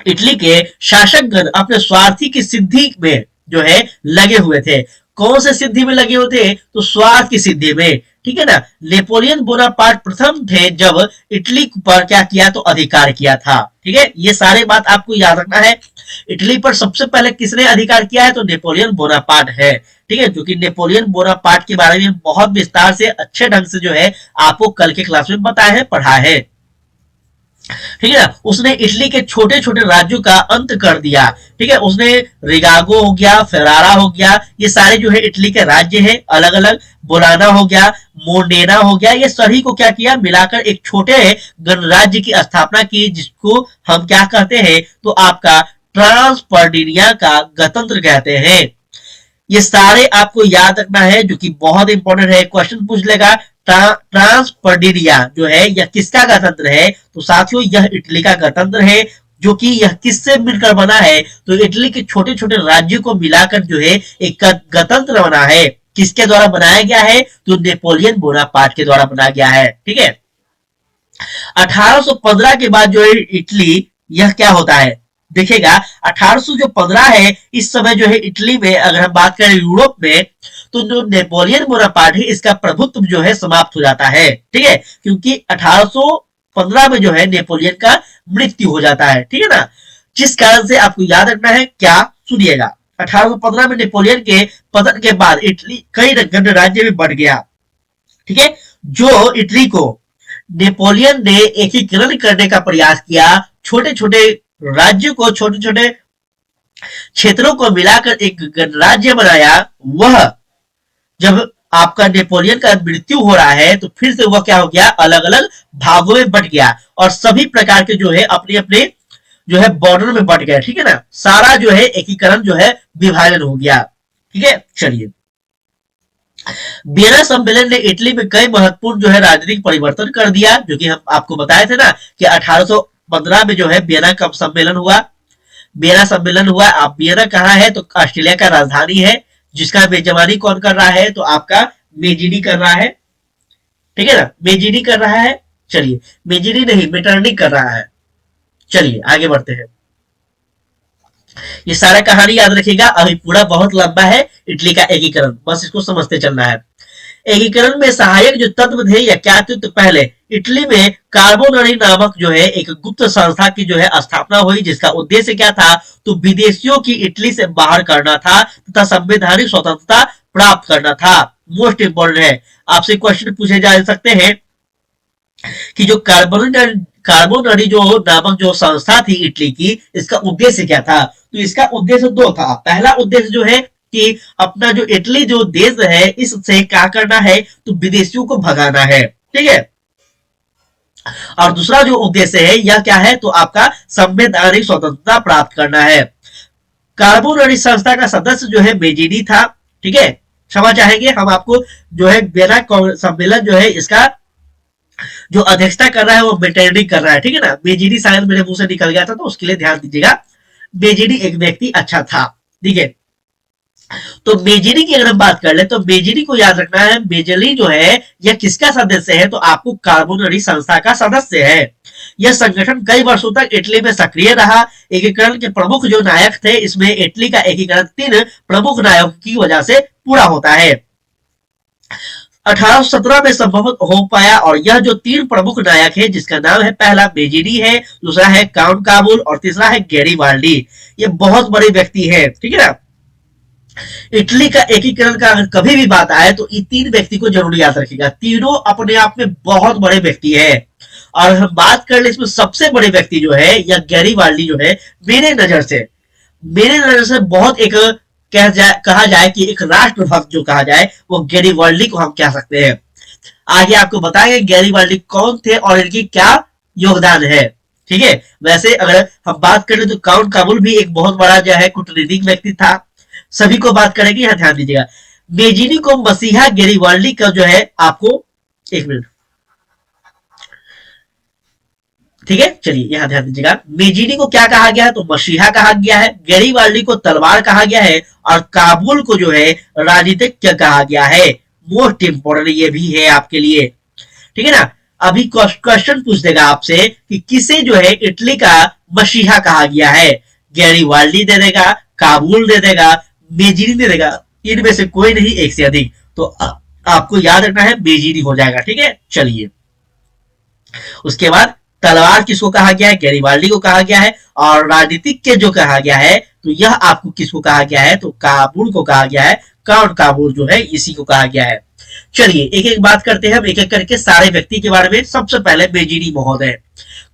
इटली के शासकगण अपने स्वार्थी की सिद्धि में जो है लगे हुए थे। कौन से सिद्धि में लगे हुए थे, तो स्वार्थ की सिद्धि में, ठीक है ना। नेपोलियन बोनापार्ट प्रथम थे जब इटली पर क्या किया, तो अधिकार किया था, ठीक है। ये सारे बात आपको याद रखना है। इटली पर सबसे पहले किसने अधिकार किया है, तो नेपोलियन बोनापार्ट है, ठीक है। जो कि नेपोलियन बोनापार्ट के बारे में बहुत विस्तार से अच्छे ढंग से जो है आपको कल के क्लास में बताया है, पढ़ा है, ठीक है ना। उसने इटली के छोटे छोटे राज्यों का अंत कर दिया, ठीक है। उसने रिगागो हो गया, फेरारा हो गया, ये सारे जो है इटली के राज्य है अलग अलग। बोलाना हो गया, मोडेना हो गया, ये सभी को क्या किया, मिलाकर एक छोटे गणराज्य की स्थापना की, जिसको हम क्या कहते हैं, तो आपका ट्रांसपर्डिनिया का गणतंत्र कहते हैं। ये सारे आपको याद रखना है, जो कि बहुत इंपॉर्टेंट है, क्वेश्चन पूछ लेगा। ट्रांसपर्डिनिया जो है यह किसका गणतंत्र है, तो साथियों यह इटली का गणतंत्र है। जो कि यह किससे मिलकर बना है, तो इटली के छोटे छोटे राज्यों को मिलाकर जो है एक गणतंत्र बना है। किसके द्वारा बनाया गया है, तो नेपोलियन बोनापार्ट के द्वारा बनाया गया है, ठीक है। 1815 के बाद जो है इटली, यह क्या होता है, देखिएगा 1815 है, इस समय जो है इटली में अगर हम बात करें यूरोप में, तो जो नेपोलियन बोनापार्ट है इसका प्रभुत्व जो है समाप्त हो जाता है, ठीक है। क्योंकि 1815 में जो है नेपोलियन का मृत्यु हो जाता है, ठीक है ना। जिस कारण से आपको याद रखना है, क्या, सुनिएगा। 1815 में नेपोलियन के पतन के बाद इटली कई गणराज्य में बढ़ गया, ठीक है। जो इटली को नेपोलियन ने एकीकरण करने का प्रयास किया, छोटे छोटे राज्यों को, छोटे छोटे क्षेत्रों को मिलाकर एक गणराज्य बनाया, वह जब आपका नेपोलियन का मृत्यु हो रहा है, तो फिर से वह क्या हो गया, अलग अलग भागों में बट गया और सभी प्रकार के जो है अपने अपने जो है बॉर्डर में बट गया, ठीक है ना। सारा जो है एकीकरण जो है विभाजन हो गया, ठीक है। चलिए, वियना सम्मेलन ने इटली में कई महत्वपूर्ण जो है राजनीतिक परिवर्तन कर दिया, जो कि हम आपको बताए थे ना कि 1815 में जो है वियना का सम्मेलन हुआ। वियना सम्मेलन हुआ। आप वियना कहाँ है, तो ऑस्ट्रेलिया का राजधानी है। जिसका मेजबानी कौन कर रहा है, तो आपका मेजिनी कर रहा है, ठीक है ना, मेजिनी कर रहा है। चलिए, मेजिनी नहीं, मेटरनी कर रहा है। चलिए आगे बढ़ते हैं। ये सारा कहानी याद रखिएगा, अभी पूरा बहुत लंबा है इटली का एकीकरण, बस इसको समझते चलना है। एकीकरण में सहायक जो तत्व थे या क्या थे, तो पहले इटली में कार्बोनरी नामक जो है एक गुप्त संस्था की जो है स्थापना हुई, जिसका उद्देश्य क्या था, तो विदेशियों की इटली से बाहर करना था तथा संवैधानिक स्वतंत्रता प्राप्त करना था। मोस्ट इंपोर्टेंट है, आपसे क्वेश्चन पूछे जा सकते हैं कि जो कार्बोनरी जो नामक जो संस्था थी इटली की, इसका उद्देश्य क्या था, तो इसका उद्देश्य दो था। पहला उद्देश्य जो है कि अपना जो इटली जो देश है इससे क्या करना है, तो विदेशियों को भगाना है। ठीक है। और दूसरा जो उद्देश्य है यह क्या है, तो आपका संवैधानिक स्वतंत्रता प्राप्त करना है। कार्बोनरी संस्था का सदस्य जो है मेजिडी था। ठीक है। क्षमा चाहेंगे, हम आपको जो है बेना सम्मेलन जो है इसका जो अध्यक्षता कर रहा है वो मेटेरनी कर रहा है। ठीक है ना। मेजिडी शायद मेरे मुंह से निकल गया था, तो उसके लिए ध्यान दीजिएगा। मेजिडी एक व्यक्ति अच्छा था। ठीक है। तो मेजिनी की अगर हम बात कर ले तो मेजिनी को याद रखना है, मेजली जो है यह किसका सदस्य है, तो आपको कार्बोनरी संस्था का सदस्य है। यह संगठन कई वर्षों तक इटली में सक्रिय रहा। एकीकरण के प्रमुख जो नायक थे, इसमें इटली का एकीकरण 3 प्रमुख नायकों की वजह से पूरा होता है। 1817 में संभव हो पाया, और यह जो 3 प्रमुख नायक है जिसका नाम है, पहला मेजिनी है, दूसरा है काउंट काबुल और तीसरा है गैरीबाल्डी। ये बहुत बड़े व्यक्ति है। ठीक है ना। इटली का एकीकरण का अगर कभी भी बात आए तो ये 3 व्यक्ति को जरूर याद रखिएगा। तीनों अपने आप में बहुत बड़े व्यक्ति है। और हम बात कर ले इसमें सबसे बड़े व्यक्ति जो है या गैरीबाल्डी जो है, मेरे नजर से बहुत एक कहा जाए कि एक राष्ट्रभक्त जो कहा जाए, वो गैरीबाल्डी को हम कह सकते हैं। आगे आपको बताएंगे गैरीबाल्डी कौन थे और इनकी क्या योगदान है। ठीक है। वैसे अगर हम बात करें तो काउंट काबुल भी एक बहुत बड़ा जो है कूटनीतिक व्यक्ति था। सभी को बात करेंगे, यहां ध्यान दीजिएगा। मेजिनी को मसीहा गैरीबाल्डी का जो है आपको, एक मिनट, ठीक है, चलिए यहां ध्यान दीजिएगा। मेजिनी को क्या कहा गया है, तो मसीहा कहा गया है। गैरीबाल्डी को तलवार कहा गया है, और काबुल को जो है राजनीतिक कहा गया है। मोस्ट इंपोर्टेंट ये भी है आपके लिए। ठीक है ना। अभी क्वेश्चन पूछ देगा आपसे कि किसे जो है इटली का मसीहा कहा गया है। गैरीबाल्डी दे देगा, काबुल दे देगा, मेजिनी दे देगा, इनमें से कोई नहीं, एक से अधिक। तो आपको याद रखना है मेजिनी हो जाएगा। ठीक है। चलिए, उसके बाद तलवार किसको कहा गया है, गैरीबाल्डी को कहा गया है। और राजनीतिक के जो कहा गया है, तो यह आपको किसको कहा गया है, तो काबुल को कहा गया है। काउंट काबुल जो है इसी को कहा गया है। चलिए एक एक बात करते हैं हम, एक एक करके सारे व्यक्ति के बारे में। सबसे पहले मेजिनी महोदय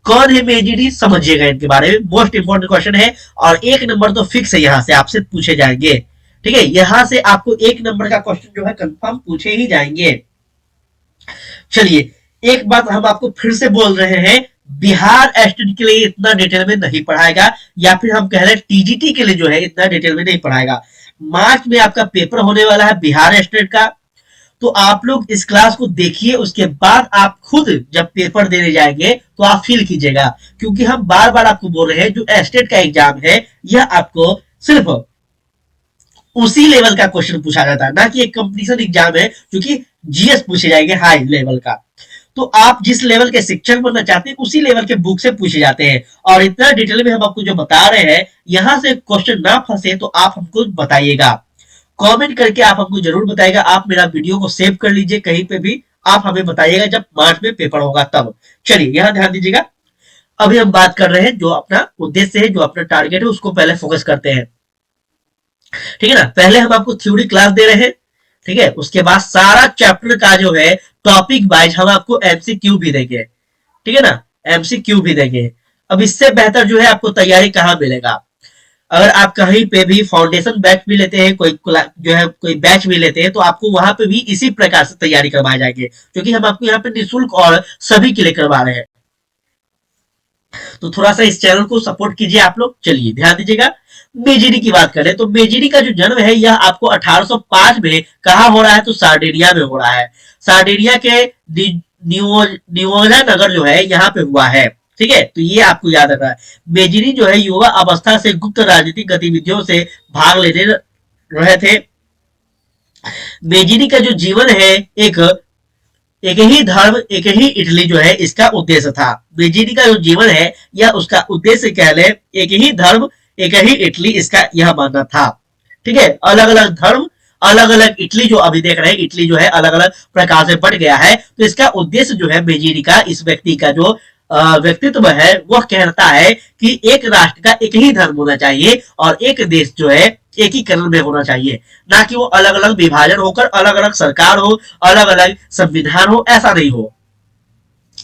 कौन है, मेजिनी समझिएगा इनके बारे में, मोस्ट इंपोर्टेंट क्वेश्चन है। और 1 नंबर तो फिक्स है, यहां से आपसे पूछे जाएंगे। ठीक है। यहां से आपको 1 नंबर का क्वेश्चन जो है कंफर्म पूछे ही जाएंगे। चलिए एक बात हम आपको फिर से बोल रहे हैं, बिहार स्टेट के लिए इतना डिटेल में नहीं पढ़ाएगा, या फिर हम कह रहे हैं टीजीटी के लिए जो है इतना डिटेल में नहीं पढ़ाएगा। मार्च में आपका पेपर होने वाला है बिहार स्टेट का, तो आप लोग इस क्लास को देखिए। उसके बाद आप खुद जब पेपर देने जाएंगे तो आप फील कीजिएगा, क्योंकि हम बार बार आपको बोल रहे हैं जो स्टेट का एग्जाम है यह आपको सिर्फ उसी लेवल का क्वेश्चन पूछा जाता है, ना कि एक कंपटीशन एग्जाम है, क्योंकि जीएस पूछे जाएंगे हाई लेवल का। तो आप जिस लेवल के शिक्षक बनना चाहते हैं उसी लेवल के बुक से पूछे जाते हैं। और इतना डिटेल में हम आपको जो बता रहे हैं, यहां से क्वेश्चन ना फंसे तो आप हमको बताइएगा, कमेंट करके आप हमको जरूर बताइएगा। आप मेरा वीडियो को सेव कर लीजिए, कहीं पे भी आप हमें बताइएगा जब मार्च में पेपर होगा तब। चलिए यहां ध्यान दीजिएगा। अभी हम बात कर रहे हैं जो अपना उद्देश्य है, जो अपना टारगेट है, उसको पहले फोकस करते हैं। ठीक है ना। पहले हम आपको थ्योरी क्लास दे रहे हैं। ठीक है। उसके बाद सारा चैप्टर का जो है टॉपिक वाइज हम आपको एमसीक्यू भी देंगे। ठीक है ना। एमसीक्यू भी देंगे। अब इससे बेहतर जो है आपको तैयारी कहाँ मिलेगा, अगर आप कहीं पे भी फाउंडेशन बैच भी लेते हैं, कोई जो है कोई बैच भी लेते हैं, तो आपको वहां पे भी इसी प्रकार से तैयारी करवाए जाएंगे, क्योंकि हम आपको यहाँ पे निःशुल्क और सभी के लिए करवा रहे हैं। तो थोड़ा सा इस चैनल को सपोर्ट कीजिए आप लोग। चलिए ध्यान दीजिएगा। मेजिनी की बात करें तो मेजिनी का जो जन्म है यह आपको 1805 में कहा हो रहा है, तो सार्डिनिया में हो रहा है। सार्डिनिया के नियोला नगर जो है यहाँ पे हुआ है। ठीक है। तो ये आपको याद रखना है। मेजिनी जो है युवा अवस्था से गुप्त राजनीतिक गतिविधियों से भाग लेने रहे थे। मेजिनी का जो जीवन है एक ही धर्म एक ही इटली जो है इसका उद्देश्य था। मेजिनी का जो जीवन है यह उसका उद्देश्य कह ले, एक ही धर्म एक ही इटली इसका यह मानना था। ठीक है। अलग अलग धर्म अलग अलग इटली, जो अभी देख रहे हैं इटली जो है अलग अलग प्रकार से बढ़ गया है। तो इसका उद्देश्य जो है मेजिनी का, इस व्यक्ति का जो व्यक्तित्व है वह कहता है कि एक राष्ट्र का एक ही धर्म होना चाहिए और एक देश जो है एक ही करण में होना चाहिए, ना कि वो अलग अलग विभाजन होकर अलग अलग सरकार हो, अलग अलग संविधान हो, ऐसा नहीं हो।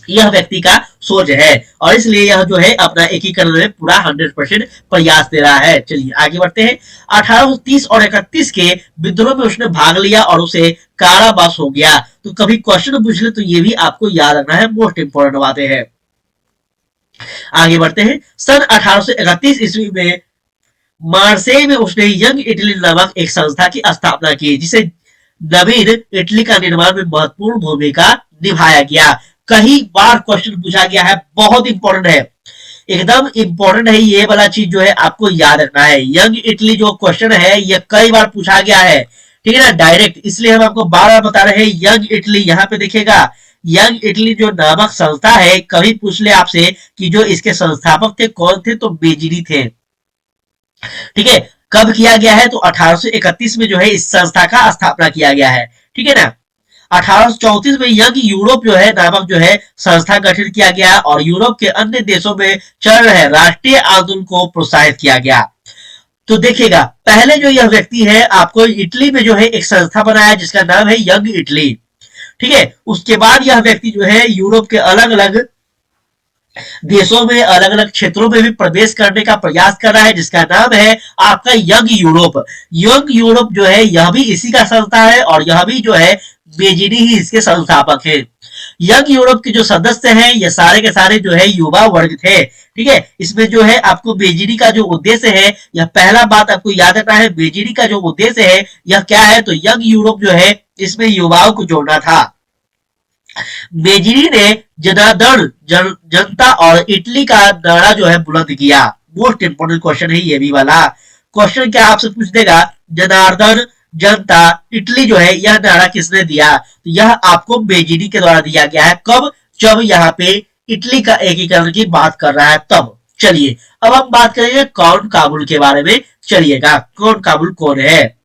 यह व्यक्ति का सोच है और इसलिए यह जो है अपना एकीकरण में पूरा 100% प्रयास दे रहा है। चलिए आगे बढ़ते हैं। 1830 और 31 के विद्रोह में उसने भाग लिया और उसे कारावास हो गया। तो कभी क्वेश्चन पूछ ले तो ये भी आपको याद रखना है, मोस्ट इंपोर्टेंट बातें हैं। आगे बढ़ते हैं। सन 1831 ईस्वी में मार्सेई में उसने यंग इटली नामक एक संस्था की स्थापना की जिसे नवीन इटली का निर्माण में महत्वपूर्ण भूमिका निभाया गया। कई बार क्वेश्चन पूछा गया है, बहुत इंपॉर्टेंट है, एकदम इंपॉर्टेंट है, ये वाला चीज जो है आपको याद रखना है। यंग इटली जो क्वेश्चन है ये कई बार पूछा गया है, ठीक है ना, डायरेक्ट, इसलिए हम आपको बार बार बता रहे हैं। यंग इटली यहाँ पे देखिएगा, यंग इटली जो नामक संस्था है, कभी पूछ ले आपसे कि जो इसके संस्थापक थे कौन थे, तो बेजिरी थे। ठीक है, कब किया गया है, तो 1831 में जो है इस संस्था का स्थापना किया गया है। ठीक है ना। 1834 में यंग यूरोप जो है नामक जो है संस्था गठित किया गया और यूरोप के अन्य देशों में चल रहे राष्ट्रीय आंदोलन को प्रोत्साहित किया गया। तो देखिएगा, पहले जो यह व्यक्ति है आपको इटली में जो है एक संस्था बनाया जिसका नाम है यंग इटली। ठीक है, उसके बाद यह व्यक्ति जो है यूरोप के अलग अलग देशों में, अलग अलग क्षेत्रों में भी प्रवेश करने का प्रयास कर रहा है जिसका नाम है आपका यंग यूरोप। यंग यूरोप जो है यह भी इसी का संस्था है और यह भी जो है बेजिनी ही इसके संस्थापक है। यंग यूरोप के जो सदस्य हैं ये सारे के सारे जो है युवा वर्ग थे। ठीक है, इसमें जो है आपको बेजिनी का जो उद्देश्य है, यह पहला बात आपको याद रखना है, बेजिनी का जो उद्देश्य है यह क्या है, तो यंग यूरोप जो है इसमें युवाओं को जोड़ना था। बेजिनी ने जनार्दन जनता और इटली का नारा जो है बुलंद किया। मोस्ट इंपोर्टेंट क्वेश्चन है ये भी वाला। क्वेश्चन क्या आपसे पूछ देगा, जनार्दन जनता इटली जो है यह नारा किसने दिया, तो यह आपको बेजिनी के द्वारा दिया गया है। कब, जब यहाँ पे इटली का एकीकरण की बात कर रहा है तब। चलिए अब हम बात करेंगे कौन काबुल के बारे में। चलिएगा, कौन काबुल कौन है,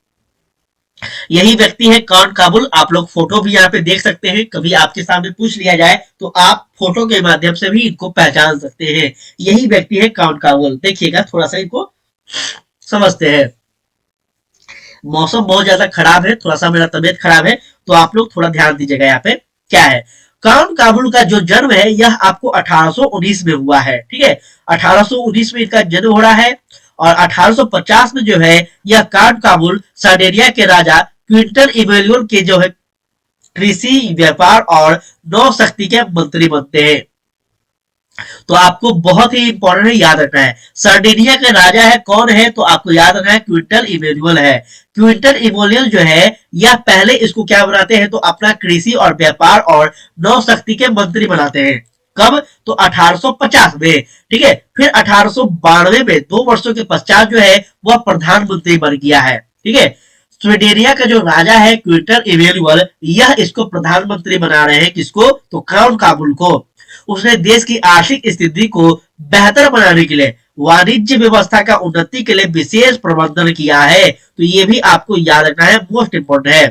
यही व्यक्ति है कौन काबुल। आप लोग फोटो भी यहाँ पे देख सकते हैं, कभी आपके सामने पूछ लिया जाए तो आप फोटो के माध्यम से भी इनको पहचान सकते हैं। यही व्यक्ति है कौन काबुल। देखिएगा, थोड़ा सा इनको समझते हैं। मौसम बहुत ज्यादा खराब है, थोड़ा सा मेरा तबियत खराब है, तो आप लोग थोड़ा ध्यान दीजिएगा यहाँ पे क्या है। कौन काबुल का जो जन्म है यह आपको 1819 में हुआ है। ठीक है, 1819 में इसका जन्म हो रहा है और 1850 में जो है यह कौन काबुल साइबेरिया के राजा क्विंटन इमैनुअल के जो है कृषि, व्यापार और नौ शक्ति के मंत्री बनते हैं। तो आपको बहुत ही इंपॉर्टेंट है, याद रखना है। सर्डिनिया का राजा है कौन है, तो आपको याद रखना है क्विंटन इमैनुअल है। क्विंटन इमैनुअल जो है यह पहले इसको क्या बनाते हैं, तो अपना कृषि और व्यापार और नौ शक्ति के मंत्री बनाते हैं। कब, तो 1850 में। ठीक है, फिर 1892 में 2 वर्षों के पश्चात जो है वह प्रधानमंत्री बन गया है। ठीक है, स्वीडेनिया का जो राजा है क्विंटन इमैनुअल, यह इसको प्रधानमंत्री बना रहे हैं, किसको, तो क्राउन काबुल को। उसने देश की आर्थिक स्थिति को बेहतर बनाने के लिए वाणिज्य व्यवस्था का उन्नति के लिए विशेष प्रबंधन किया है। तो ये भी आपको याद रखना है, मोस्ट इंपोर्टेंट है।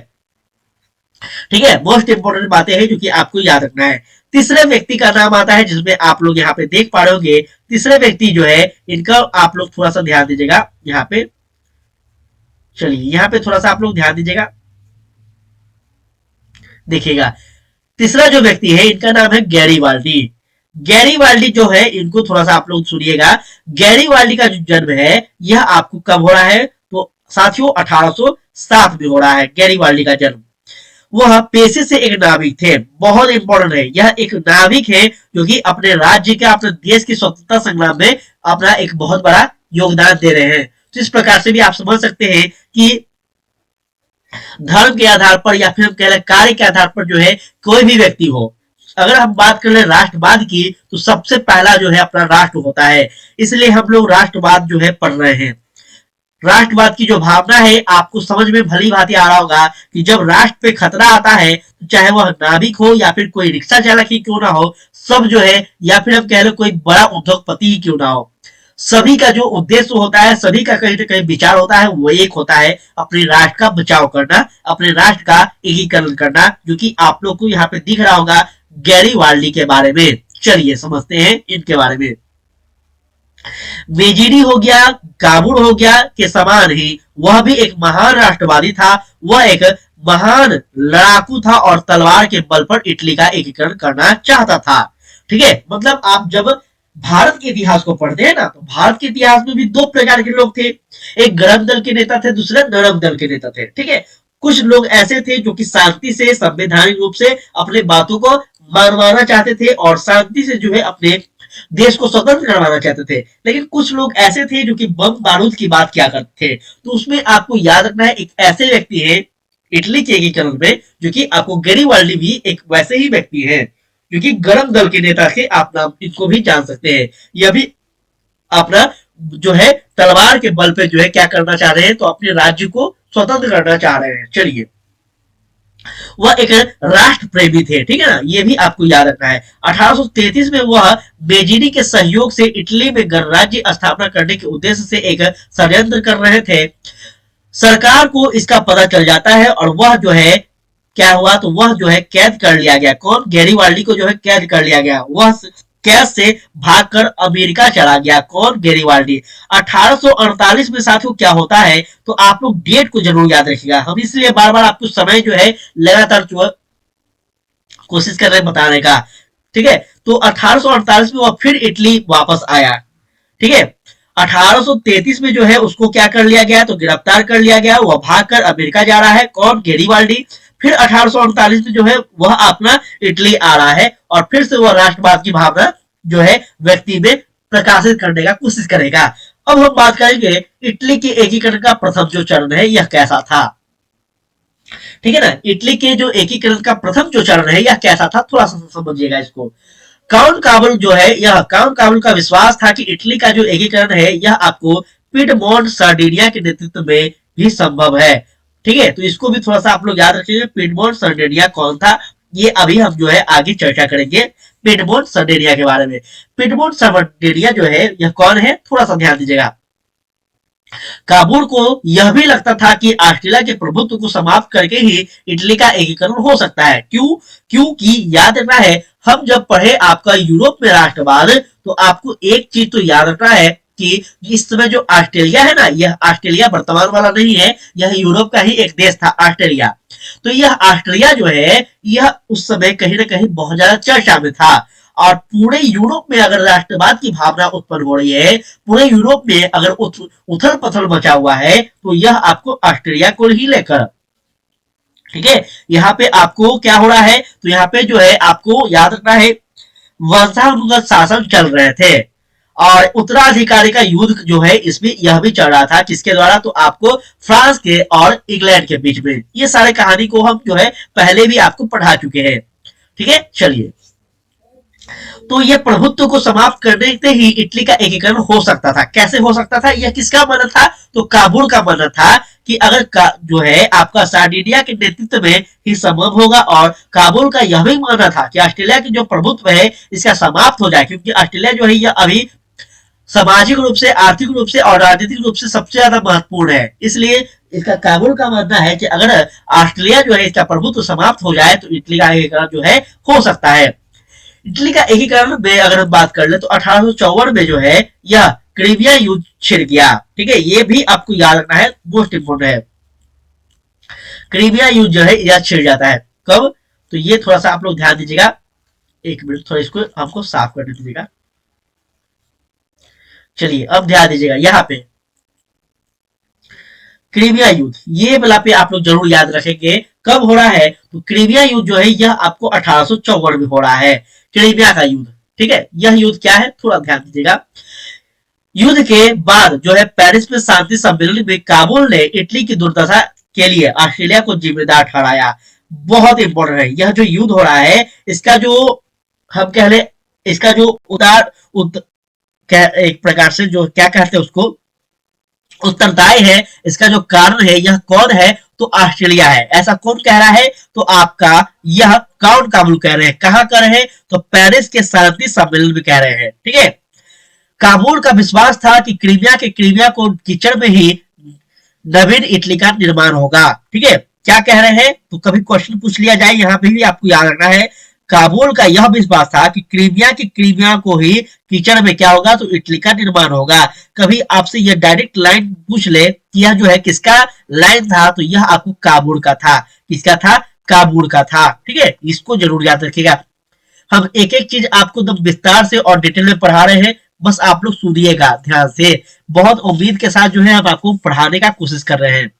ठीक है, मोस्ट इंपोर्टेंट बातें हैं जो कि आपको याद रखना है। तीसरे व्यक्ति का नाम आता है जिसमें आप लोग यहाँ पे देख पा रहे होंगे। तीसरे व्यक्ति जो है इनका आप लोग थोड़ा सा ध्यान दीजिएगा यहाँ पे। चलिए यहाँ पे थोड़ा सा आप लोग ध्यान दीजिएगा, देखिएगा तीसरा जो व्यक्ति है इनका नाम है गैरीवाल्डी। गैरीवाल्डी जो है इनको थोड़ा सा आप लोग सुनिएगा। गैरीवाल्डी का जो जन्म है यह आपको कब हो रहा है, तो साथियों 1807 में हो रहा है गैरीवाल्डी का जन्म। वह पेशे से एक नाविक थे, बहुत इंपॉर्टेंट है, यह एक नाविक है जो कि अपने राज्य के, अपने देश की स्वतंत्रता संग्राम में अपना एक बहुत बड़ा योगदान दे रहे हैं। तो इस प्रकार से भी आप समझ सकते हैं कि धर्म के आधार पर या फिर हम कह लें कार्य के आधार पर जो है कोई भी व्यक्ति हो, अगर हम बात कर ले राष्ट्रवाद की तो सबसे पहला जो है अपना राष्ट्र होता है। इसलिए हम लोग राष्ट्रवाद जो है पढ़ रहे हैं। राष्ट्रवाद की जो भावना है आपको समझ में भली भांति आ रहा होगा कि जब राष्ट्र पे खतरा आता है, तो चाहे वह नाविक हो या फिर कोई रिक्शा चालक ही क्यों ना हो, सब जो है, या फिर हम कह लो कोई बड़ा उद्योगपति ही क्यों ना हो, सभी का जो उद्देश्य होता है, सभी का कहीं ना कहीं विचार होता है, वो एक होता है, अपने राष्ट्र का बचाव करना, अपने राष्ट्र का एकीकरण करना, जो कि आप लोग को यहाँ पे दिख रहा होगा गैरीवाल्डी के बारे में। चलिए समझते हैं इनके बारे में। बेजिनी हो गया, काबुल हो गया के समान ही वह भी एक महान राष्ट्रवादी था। वह एक महान लड़ाकू था और तलवार के बल पर इटली का एकीकरण करना चाहता था। ठीक है, मतलब आप जब भारत के इतिहास को पढ़ते हैं ना, तो भारत के इतिहास में भी दो प्रकार के लोग थे। एक गरम दल के नेता थे, दूसरे नरम दल के नेता थे। ठीक है, कुछ लोग ऐसे थे जो कि शांति से संवैधानिक रूप से अपने बातों को मनवाना चाहते थे और शांति से जो है अपने देश को स्वतंत्र करवाना चाहते थे। लेकिन कुछ लोग ऐसे थे जो कि बम बारूद की बात किया करते थे। तो उसमें आपको याद रखना है, एक ऐसे व्यक्ति है इटली के एकीकरण में, जो कि आपको गेरिबाल्डी भी एक वैसे ही व्यक्ति है, जो कि गरम दल के नेता थे, आप नाम इनको भी जान सकते हैं। यह भी अपना जो है तलवार के बल पे जो है क्या करना चाह रहे हैं, तो अपने राज्य को स्वतंत्र करना चाह रहे हैं। चलिए, वह एक राष्ट्र प्रेमी थे। ठीक है ना, ये भी आपको याद रखना है। 1833 में वह बेजिनी के सहयोग से इटली में गणराज्य स्थापना करने के उद्देश्य से एक षड्यंत्र कर रहे थे। सरकार को इसका पता चल जाता है और वह जो है क्या हुआ, तो वह जो है कैद कर लिया गया। कौन? गैरीवाल्डी को जो है कैद कर लिया गया। वह कैद से भागकर अमेरिका चला गया। कौन? गैरीवाल्डी। 1848 में साथियों क्या होता है, तो आप लोग डेट को जरूर याद रखिएगा। हम इसलिए बार बार आपको समय जो है लगातार कोशिश कर रहे हैं बताने का। ठीक है, तो 1848 में वह फिर इटली वापस आया। ठीक है, 1833 में जो है उसको क्या कर लिया गया, तो गिरफ्तार कर लिया गया। वह भागकर अमेरिका जा रहा है। कौन? गैरीवाल्डी। फिर 1848 में जो है वह अपना इटली आ रहा है और फिर से वह राष्ट्रवाद की भावना जो है व्यक्ति में प्रकाशित करने का कोशिश करेगा। अब हम बात करेंगे इटली के एकीकरण का प्रथम जो चरण है यह कैसा था। ठीक है ना, इटली के जो एकीकरण का प्रथम जो चरण है यह कैसा था, थोड़ा सा समझिएगा इसको। काउंट काबुल जो है, यह काउंट काबुल का विश्वास था कि इटली का जो एकीकरण है यह आपको पिडमोंट सार्डिनिया के नेतृत्व में भी संभव है। ठीक है, तो इसको भी थोड़ा सा आप लोग याद रखिएगा। पिडमोंट सार्डिनिया कौन था, ये अभी हम जो है आगे चर्चा करेंगे पिडमोंट सार्डिनिया के बारे में। पिडमोंट सार्डिनिया जो है यह कौन है, थोड़ा सा ध्यान दीजिएगा। काबुल को यह भी लगता था कि ऑस्ट्रेलिया के प्रभुत्व को समाप्त करके ही इटली का एकीकरण हो सकता है। क्यों? क्योंकि याद रखना है, हम जब पढ़े आपका यूरोप में राष्ट्रवाद, तो आपको एक चीज तो याद रखना है कि इस समय जो ऑस्ट्रेलिया है ना, यह ऑस्ट्रेलिया वर्तमान वाला नहीं है, यह यूरोप का ही एक देश था ऑस्ट्रेलिया। तो यह ऑस्ट्रेलिया जो है यह उस समय कहीं ना कहीं बहुत ज्यादा चर्चा में था। और पूरे यूरोप में अगर राष्ट्रवाद की भावना उत्पन्न हो रही है, पूरे यूरोप में अगर उथल पथल मचा हुआ है, तो यह आपको ऑस्ट्रेलिया को ही लेकर। ठीक है, यहाँ पे आपको क्या हो रहा है, तो यहाँ पे जो है आपको याद रखना है वंशानुगत शासन चल रहे थे और उत्तराधिकारी का युद्ध जो है इसमें यह भी चल रहा था। किसके द्वारा, तो आपको फ्रांस के और इंग्लैंड के बीच में। ये सारे कहानी को हम जो है पहले भी आपको पढ़ा चुके हैं। ठीक है, चलिए, तो ये प्रभुत्व को समाप्त करने से ही इटली का एकीकरण हो सकता था। कैसे हो सकता था, यह किसका मानना था, तो काबुल का मानना था कि अगर जो है आपका सार्डिनिया के नेतृत्व में ही संभव होगा। और काबुल का यह भी मानना था कि ऑस्ट्रेलिया की जो प्रभुत्व है इसका समाप्त हो जाए, क्योंकि ऑस्ट्रेलिया जो है यह अभी सामाजिक रूप से, आर्थिक रूप से और राजनीतिक रूप से सबसे ज्यादा महत्वपूर्ण है। इसलिए इसका काबुल का मानना है कि अगर ऑस्ट्रेलिया जो है इसका प्रभुत्व समाप्त हो जाए, तो इटली का एकीकरण जो है हो सकता है। इटली का एकीकरण में अगर हम बात कर ले, तो 1854 में जो है यह क्रीमिया युद्ध छिड़ गया। ठीक है, ये भी आपको याद रखना है, मोस्ट इंपोर्टेंट है। क्रीमिया युद्ध जो है यह छिड़ जाता है। कब, तो ये थोड़ा सा आप लोग ध्यान दीजिएगा। एक मिनट, थोड़ा इसको हमको साफ करने दीजिएगा। चलिए, अब ध्यान दीजिएगा यहाँ पे क्रीमिया युद्ध, ये वाला पे आप लोग जरूर याद रखेंगे। कब हो रहा है, तो क्रीमिया युद्ध जो है यह आपको 1854 में हो रहा है, क्रीमिया का युद्ध। ठीक है, यह युद्ध क्या है, थोड़ा ध्यान दीजिएगा। युद्ध के बाद जो है पेरिस में शांति सम्मेलन में काबुल ने इटली की दुर्दशा के लिए ऑस्ट्रेलिया को जिम्मेदार ठहराया। बहुत इंपॉर्टेंट है, यह जो युद्ध हो रहा है इसका जो हम कह ले, इसका जो एक प्रकार से जो क्या कहते हैं उसको उत्तरदायी है, इसका जो कारण है यह कौन है, तो ऑस्ट्रेलिया है। ऐसा कौन कह रहा है, तो आपका यह काउंट काबुल कह रहे हैं। कहां कर रहे हैं, तो पेरिस के शांति सम्मेलन में कह रहे हैं। ठीक है, काबुल का विश्वास था कि क्रीमिया को कीचड़ में ही नवीन इटली का निर्माण होगा। ठीक है, क्या कह रहे हैं, तो कभी क्वेश्चन पूछ लिया जाए, यहाँ पे भी आपको याद रखना है। काबुल का यह विश्वास था कि क्रीमिया को ही कीचड़ में क्या होगा, तो इटली का निर्माण होगा। कभी आपसे यह डायरेक्ट लाइन पूछ ले कि यह जो है किसका लाइन था, तो यह आपको काबुल का था। किसका था, काबुल का था। ठीक है, इसको जरूर याद रखिएगा। हम एक एक चीज आपको एकदम विस्तार से और डिटेल में पढ़ा रहे हैं, बस आप लोग सुनिएगा ध्यान से। बहुत उम्मीद के साथ जो है हम आपको पढ़ाने का कोशिश कर रहे हैं।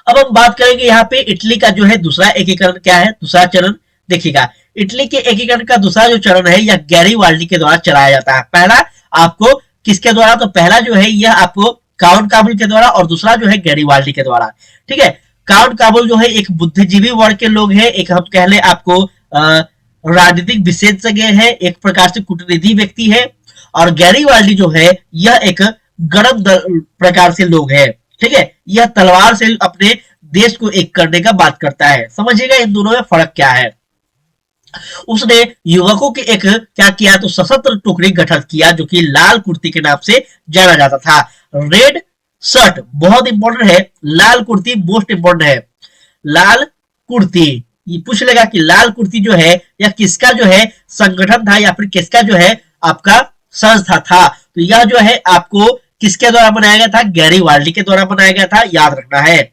अब हम बात करेंगे यहाँ पे इटली का जो है दूसरा एकीकरण क्या है, दूसरा चरण देखिएगा। इटली के एकीकरण का दूसरा जो चरण है यह गैरीवाल्डी के द्वारा चलाया जाता है। पहला आपको किसके द्वारा, तो पहला जो है यह आपको काउंट काबुल के द्वारा और दूसरा जो है गैरीवाल्डी के द्वारा। ठीक है, काउंट काबुल जो है एक बुद्धिजीवी वर्ग के लोग हैं, एक हम कह ले आपको राजनीतिक विशेषज्ञ है, एक प्रकार से कूटनीति व्यक्ति है, और गैरीवाल्डी जो है यह एक गरम प्रकार से लोग है। ठीक है, यह तलवार से अपने देश को एक करने का बात करता है। समझिएगा इन दोनों में फर्क क्या है। उसने युवकों के एक क्या किया, तो सशस्त्र टुकड़ी गठित किया जो कि लाल कुर्ती के नाम से जाना जाता था। रेड शर्ट बहुत इंपॉर्टेंट है, लाल कुर्ती मोस्ट इंपॉर्टेंट है। लाल कुर्ती, ये पूछ लेगा कि लाल कुर्ती जो है या किसका जो है संगठन था या फिर किसका जो है आपका संस्था था, तो यह जो है आपको किसके द्वारा बनाया गया था, गैरीवाल्डी के द्वारा बनाया गया था, याद रखना है।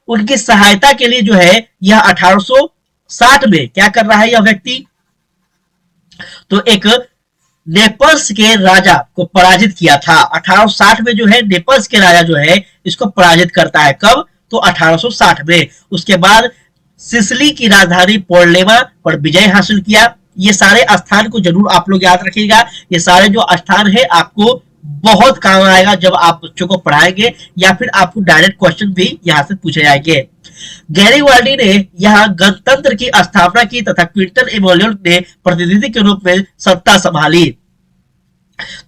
उनकी सहायता के लिए जो है यह 1860 में क्या कर रहा है यह व्यक्ति, तो एक नेपल्स के राजा को पराजित किया था। 1860 में जो है नेपल्स के राजा जो है इसको पराजित करता है। कब, तो 1860 में। उसके बाद सिसिली की राजधानी पोर्लेमा पर विजय हासिल किया। ये सारे स्थान को जरूर आप लोग याद रखिएगा। ये सारे जो स्थान है आपको बहुत काम आएगा जब आप बच्चों को पढ़ाएंगे या फिर आपको डायरेक्ट क्वेश्चन भी यहाँ से पूछे जाएंगे। गैरीवाल्डी ने यहाँ गणतंत्र की स्थापना की तथा क्विंटन इमैनुअल ने प्रतिनिधि के रूप में सत्ता संभाली।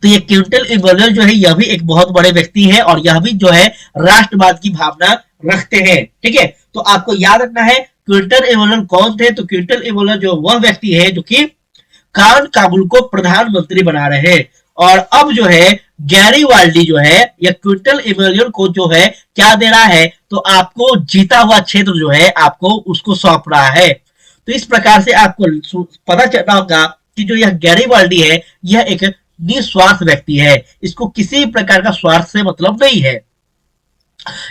तो ये क्विंटन इमैनुअल जो है यह भी एक बहुत बड़े व्यक्ति है और यह भी जो है राष्ट्रवाद की भावना रखते हैं। ठीक है, तो आपको याद रखना है क्विंटन इमैनुअल कौन थे, तो क्विंटन इमैनुअल जो वह व्यक्ति है जो कि काउंट काबुल को प्रधानमंत्री बना रहे हैं। और अब जो है गैरीवाल्डी जो है या क्विंटन इमैनुअल को जो है क्या दे रहा है, तो आपको जीता हुआ क्षेत्र जो है आपको उसको सौंप रहा है। तो इस प्रकार से आपको पता चलना होगा कि जो यह गैरीवाल्डी है यह एक निस्वार्थ व्यक्ति है, इसको किसी प्रकार का स्वार्थ से मतलब नहीं है।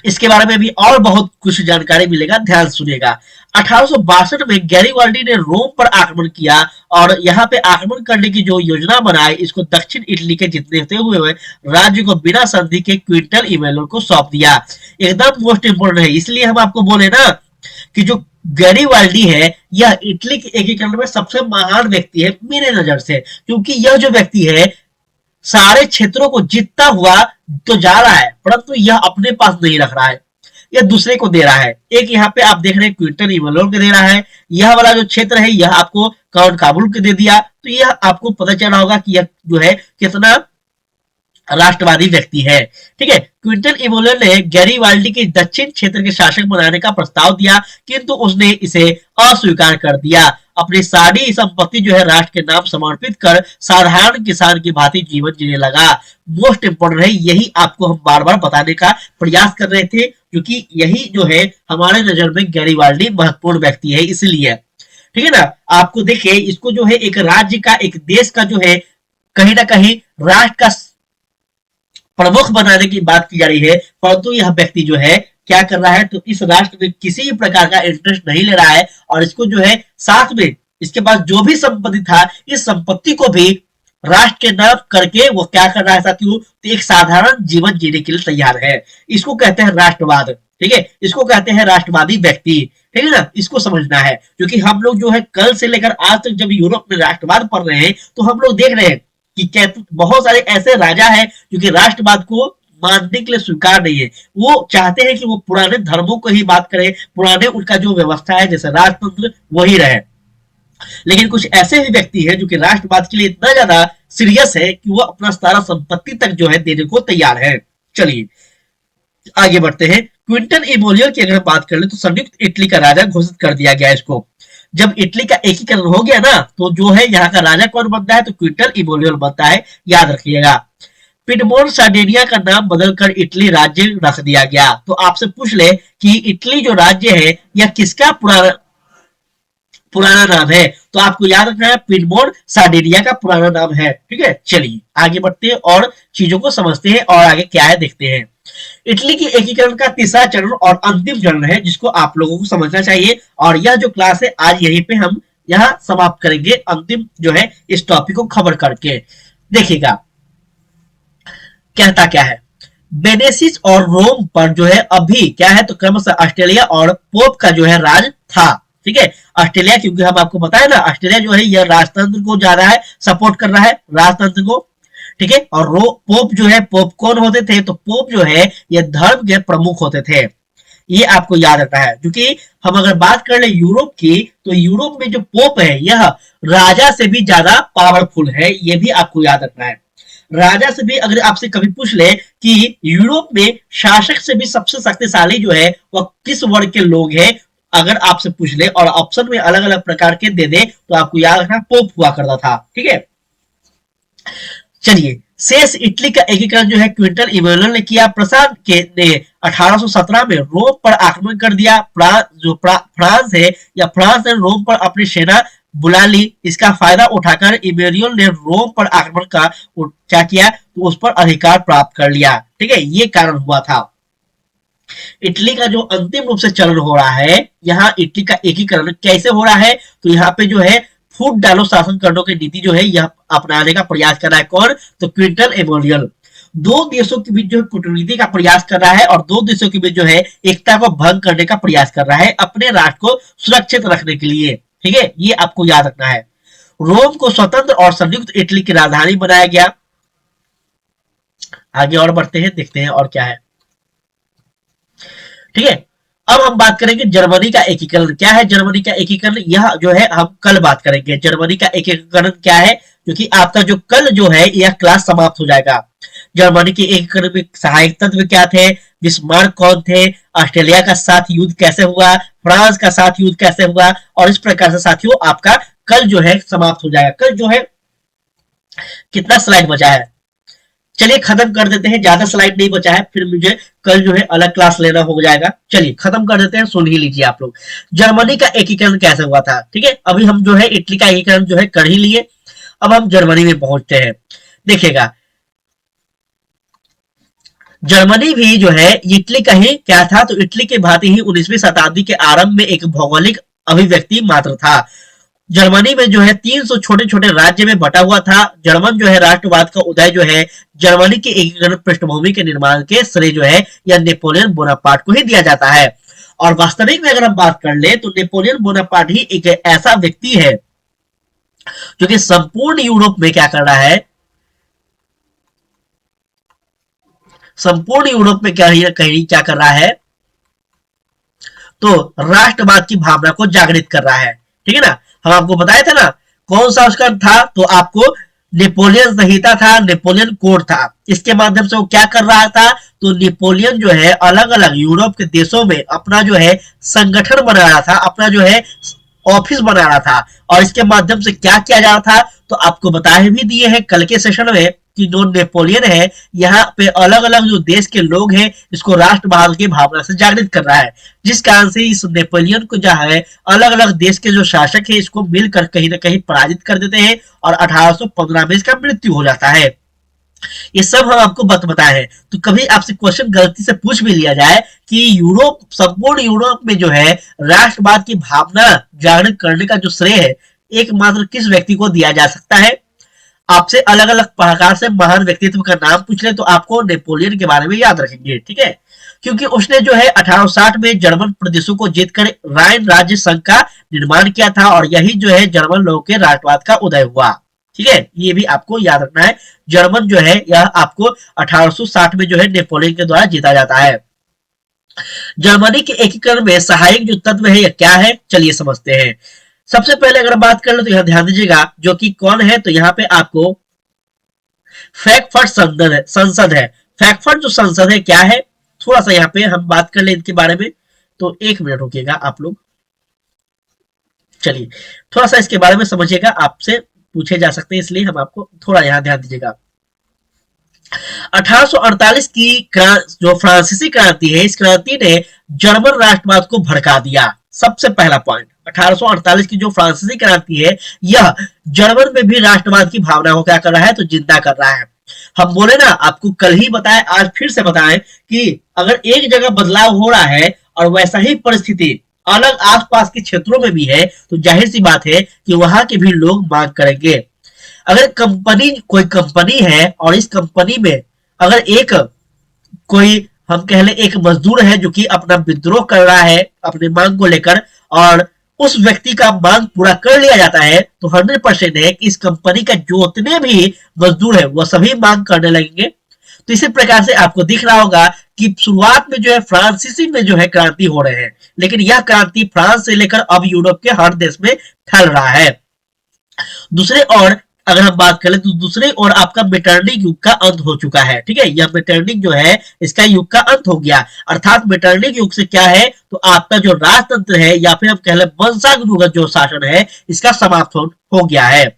इसके बारे में भी और बहुत कुछ जानकारी मिलेगा, ध्यान सुनिएगा। 1862 में गैरीवाल्डी ने रोम पर आक्रमण किया और यहाँ पे आक्रमण करने की जो योजना बनाई इसको दक्षिण इटली के जीतते हुए राज्य को बिना संधि के क्विंटन इमैनुअल को सौंप दिया। एकदम मोस्ट इंपोर्टेंट है, इसलिए हम आपको बोले ना कि जो गैरीवाल्डी है यह इटली के एकीकरण में सबसे महान व्यक्ति है मेरे नजर से, क्योंकि यह जो व्यक्ति है सारे क्षेत्रों को जीतता हुआ तो जा रहा है परंतु यह अपने पास नहीं रख रहा है, यह दूसरे को दे रहा है। एक यहाँ पे आप देख रहे हैं क्विंटन इमैनुअल को दे रहा है, यह वाला जो क्षेत्र है यह आपको काउंट काबुल को दे दिया। तो यह आपको पता चल रहा होगा कि यह जो है कितना राष्ट्रवादी व्यक्ति है। ठीक है, क्विंटन इमैनुअल ने गैरीवाल्डी के दक्षिण क्षेत्र के शासक बनाने का प्रस्ताव दिया किंतु उसने इसे अस्वीकार कर दिया। अपनी सारी संपत्ति जो है राष्ट्र के नाम समर्पित कर साधारण किसान की भांति जीवन जीने लगा। मोस्ट इंपोर्टेंट है, यही आपको हम बार बार बताने का प्रयास कर रहे थे क्योंकि यही जो है हमारे नजर में गैरीवाल्डी महत्वपूर्ण व्यक्ति है इसलिए। ठीक है ना, आपको देखिए इसको जो है एक राज्य का एक देश का जो है कहीं ना कहीं राष्ट्र का प्रमुख बनाने की बात की जा रही है, परंतु यह व्यक्ति जो है क्या कर रहा है, तो इस राष्ट्र में किसी भी प्रकार का इंटरेस्ट नहीं ले रहा है और इसको जो है साथ में इसके पास जो भी संपत्ति था इस संपत्ति को भी राष्ट्र के नाम करके वो क्या कर रहा है साथियों, तो एक साधारण जीवन जीने के लिए तैयार है। इसको कहते हैं राष्ट्रवाद। ठीक है, इसको कहते हैं राष्ट्रवादी व्यक्ति। ठीक है ना, इसको समझना है क्योंकि हम लोग जो है कल से लेकर आज तक जब यूरोप में राष्ट्रवाद पढ़ रहे हैं तो हम लोग देख रहे हैं कि बहुत सारे ऐसे राजा हैं जो कि राष्ट्रवाद को मानने के लिए स्वीकार नहीं है। वो चाहते हैं कि वो पुराने धर्मों को ही बात करें, पुराने उनका जो व्यवस्था है जैसे राजतंत्र वही रहे। लेकिन कुछ ऐसे भी व्यक्ति हैं जो कि राष्ट्रवाद के लिए इतना ज्यादा सीरियस है कि वो अपना सारा संपत्ति तक जो है देने को तैयार है। चलिए आगे बढ़ते हैं। क्विंटन इमैनुअल की अगर बात कर ले तो संयुक्त इटली का राजा घोषित कर दिया गया इसको। जब इटली का एकीकरण हो गया ना तो जो है यहाँ का राजा कौन बनता है, तो क्विंटन इमैनुअल बनता है, याद रखिएगा। पिडमोंट सार्डिनिया का नाम बदलकर इटली राज्य रख दिया गया। तो आपसे पूछ ले कि इटली जो राज्य है यह किसका पुराना नाम है, तो आपको याद रखना है पिडमोंट सार्डिनिया का पुराना नाम है। ठीक है, चलिए आगे बढ़ते हैं और चीजों को समझते हैं और आगे क्या है देखते हैं। इटली की एकीकरण का तीसरा चरण और अंतिम चरण है जिसको आप लोगों को समझना चाहिए और यह जो क्लास है आज यहीं पे हम यहाँ समाप्त करेंगे अंतिम जो है इस टॉपिक को खबर करके। देखिएगा कहता क्या है, बेनेसिस और रोम पर जो है अभी क्या है तो क्रमशः ऑस्ट्रेलिया और पोप का जो है राज था। ठीक है, ऑस्ट्रेलिया, क्योंकि हम आपको बताया ना ऑस्ट्रेलिया जो है यह राजतंत्र को ज्यादा है सपोर्ट कर रहा है, राजतंत्र को। ठीक है, और पोप जो है, पोप कौन होते थे तो पोप जो है ये धर्म के प्रमुख होते थे, ये आपको याद रखना है। क्योंकि हम अगर बात कर ले यूरोप की तो यूरोप में जो पोप है यह राजा से भी ज्यादा पावरफुल है, ये भी आपको याद रखना है। राजा से भी अगर आपसे कभी पूछ ले कि यूरोप में शासक से भी सबसे शक्तिशाली जो है वह किस वर्ग के लोग हैं, अगर आपसे पूछ ले और ऑप्शन में अलग अलग प्रकार के दे दे तो आपको याद रखना पोप हुआ करता था। ठीक है, चलिए शेष इटली का एकीकरण जो है क्विंटन इमैनुअल ने किया। प्रसाद के ने 1817 में रोम पर आक्रमण कर दिया। फ्रांस है या फ्रांस ने रोम पर अपनी सेना बुला ली। इसका फायदा उठाकर इमैनुअल ने रोम पर आक्रमण का क्या किया तो उस पर अधिकार प्राप्त कर लिया। ठीक है, ये कारण हुआ था। इटली का जो अंतिम रूप से चलन हो रहा है, यहाँ इटली का एकीकरण कैसे हो रहा है तो यहाँ पे जो है फूट डालो शासन करने की नीति जो है यह अपनाने का प्रयास कर रहा है। कौन तो क्विंटन इमैनुअल। दो देशों के बीच जो कूटनीति का प्रयास कर रहा है और दो देशों के बीच जो है एकता को भंग करने का प्रयास कर रहा है अपने राष्ट्र को सुरक्षित रखने के लिए। ठीक है, ये आपको याद रखना है। रोम को स्वतंत्र और संयुक्त इटली की राजधानी बनाया गया। आगे और बढ़ते हैं, देखते हैं और क्या है। ठीक है, अब हम बात करेंगे जर्मनी का एकीकरण। क्या है जर्मनी का एकीकरण, यह जो है हम कल बात करेंगे। जर्मनी का एकीकरण क्या है, क्योंकि आपका जो कल जो है यह क्लास समाप्त हो जाएगा। जर्मनी के एकीकरण में सहायक तत्व क्या थे, बिस्मार्क कौन थे, ऑस्ट्रेलिया का साथ युद्ध कैसे हुआ, फ्रांस का साथ युद्ध कैसे हुआ, और इस प्रकार से साथियों आपका कल जो है समाप्त हो जाएगा। कल जो है कितना स्लाइड बचा है, चलिए खत्म कर देते हैं, ज्यादा स्लाइड नहीं बचा है, फिर मुझे कल जो है अलग क्लास लेना हो जाएगा। चलिए खत्म कर देते हैं, सुन ही लीजिए आप लोग जर्मनी का एकीकरण कैसे हुआ था। ठीक है, अभी हम जो है इटली का एकीकरण जो है कर ही लिए, अब हम जर्मनी में पहुंचते हैं। देखिएगा जर्मनी भी जो है इटली का ही क्या था तो इटली के भांति ही 19वीं शताब्दी के आरंभ में एक भौगोलिक अभिव्यक्ति मात्र था। जर्मनी में जो है 300 छोटे छोटे राज्य में बटा हुआ था। जर्मन जो है राष्ट्रवाद का उदय जो है जर्मनी के एकीकरण पृष्ठभूमि के निर्माण के श्रेय जो है यह नेपोलियन बोनापार्ट को ही दिया जाता है। और वास्तविक में अगर हम बात कर ले तो नेपोलियन बोनापार्ट ही एक ऐसा व्यक्ति है जो कि संपूर्ण यूरोप में क्या कर रहा है, संपूर्ण यूरोप में क्या कर रहा है तो राष्ट्रवाद की भावना को जागृत कर रहा है। ठीक है ना, हम आपको बताया था ना कौन सा उसका था तो आपको नेपोलियन संहिता था, नेपोलियन कोड था। इसके माध्यम से वो क्या कर रहा था तो नेपोलियन जो है अलग अलग यूरोप के देशों में अपना जो है संगठन बना रहा था, अपना जो है ऑफिस बना रहा था। और इसके माध्यम से क्या किया जा रहा था तो आपको बता भी दिए हैं कल के सेशन में कि जो नेपोलियन है यहाँ पे अलग अलग जो देश के लोग हैं इसको राष्ट्रवाद की भावना से जागृत कर रहा है, जिस कारण से इस नेपोलियन को जो है अलग अलग देश के जो शासक है इसको मिलकर कहीं ना कहीं पराजित कर देते हैं और 1815 में इसका मृत्यु हो जाता है। ये सब हम आपको बताए हैं। तो कभी आपसे क्वेश्चन गलती से पूछ भी लिया जाए कि यूरोप, संपूर्ण यूरोप में जो है राष्ट्रवाद की भावना जागृत करने का जो श्रेय है एकमात्र किस व्यक्ति को दिया जा सकता है, आपसे अलग अलग प्रकार से महान व्यक्तित्व का नाम पूछ ले तो आपको नेपोलियन के बारे में याद रखेंगे। ठीक है, क्योंकि उसने जो है 1860 में जर्मन प्रदेशों को जीतकर राइन राज्य संघ का निर्माण किया था और यही जो है जर्मन लोगों के राष्ट्रवाद का उदय हुआ। ठीक है, ये भी आपको याद रखना है। जर्मन जो है यह आपको 1860 में जो है नेपोलियन के द्वारा जीता जाता है। जर्मनी के एकीकरण में सहायक जो तत्व है यह क्या है, चलिए समझते हैं। सबसे पहले अगर बात कर लो तो यहां ध्यान दीजिएगा जो कि कौन है तो यहाँ पे आपको फ्रैंकफर्ट संसद है। फ्रैंकफर्ट जो संसद है क्या है, थोड़ा सा यहाँ पे हम बात कर ले इनके बारे में, तो एक मिनट रुकिएगा आप लोग। चलिए थोड़ा सा इसके बारे में समझिएगा, आपसे पूछे जा सकते हैं इसलिए हम आपको थोड़ा यहाँ ध्यान दीजिएगा। 1848 की जो फ्रांसीसी क्रांति है, इस क्रांति ने जर्मन राष्ट्रवाद को भड़का दिया। सबसे पहला पॉइंट 1848 की जो फ्रांसीसी क्रांति है यह जर्मन में भी राष्ट्रवाद की भावना को क्या कर रहा है तो जिंदा कर रहा है। हम बोले ना, आपको कल ही बताए, आज फिर से बताएं कि अगर एक जगह बदलाव हो रहा है और वैसा ही परिस्थिति अलग आसपास के क्षेत्रों में भी है, तो जाहिर सी बात है कि वहां के भी लोग मांग करेंगे। अगर कंपनी कोई कंपनी है और इस कंपनी में अगर एक कोई हम कह ले एक मजदूर है जो कि अपना विद्रोह कर रहा है अपने मांग को लेकर, और उस व्यक्ति का मांग पूरा कर लिया जाता है, तो 100% है कि इस कंपनी का जो उतने भी मजदूर है वह सभी मांग करने लगेंगे। तो इसी प्रकार से आपको दिख रहा होगा कि शुरुआत में जो है फ्रांसीसी में जो है क्रांति हो रहे हैं, लेकिन यह क्रांति फ्रांस से लेकर अब यूरोप के हर देश में फैल रहा है। दूसरे ओर अगर हम बात करें तो दूसरे ओर आपका मेटरनिक युग का अंत हो चुका है। ठीक है, यह मेटरनिक जो है इसका युग का अंत हो गया, अर्थात मेटरनिक युग से क्या है तो आपका जो राजतंत्र है या फिर हम कह लें वंशानुगत जो शासन है इसका समाप्त हो गया है।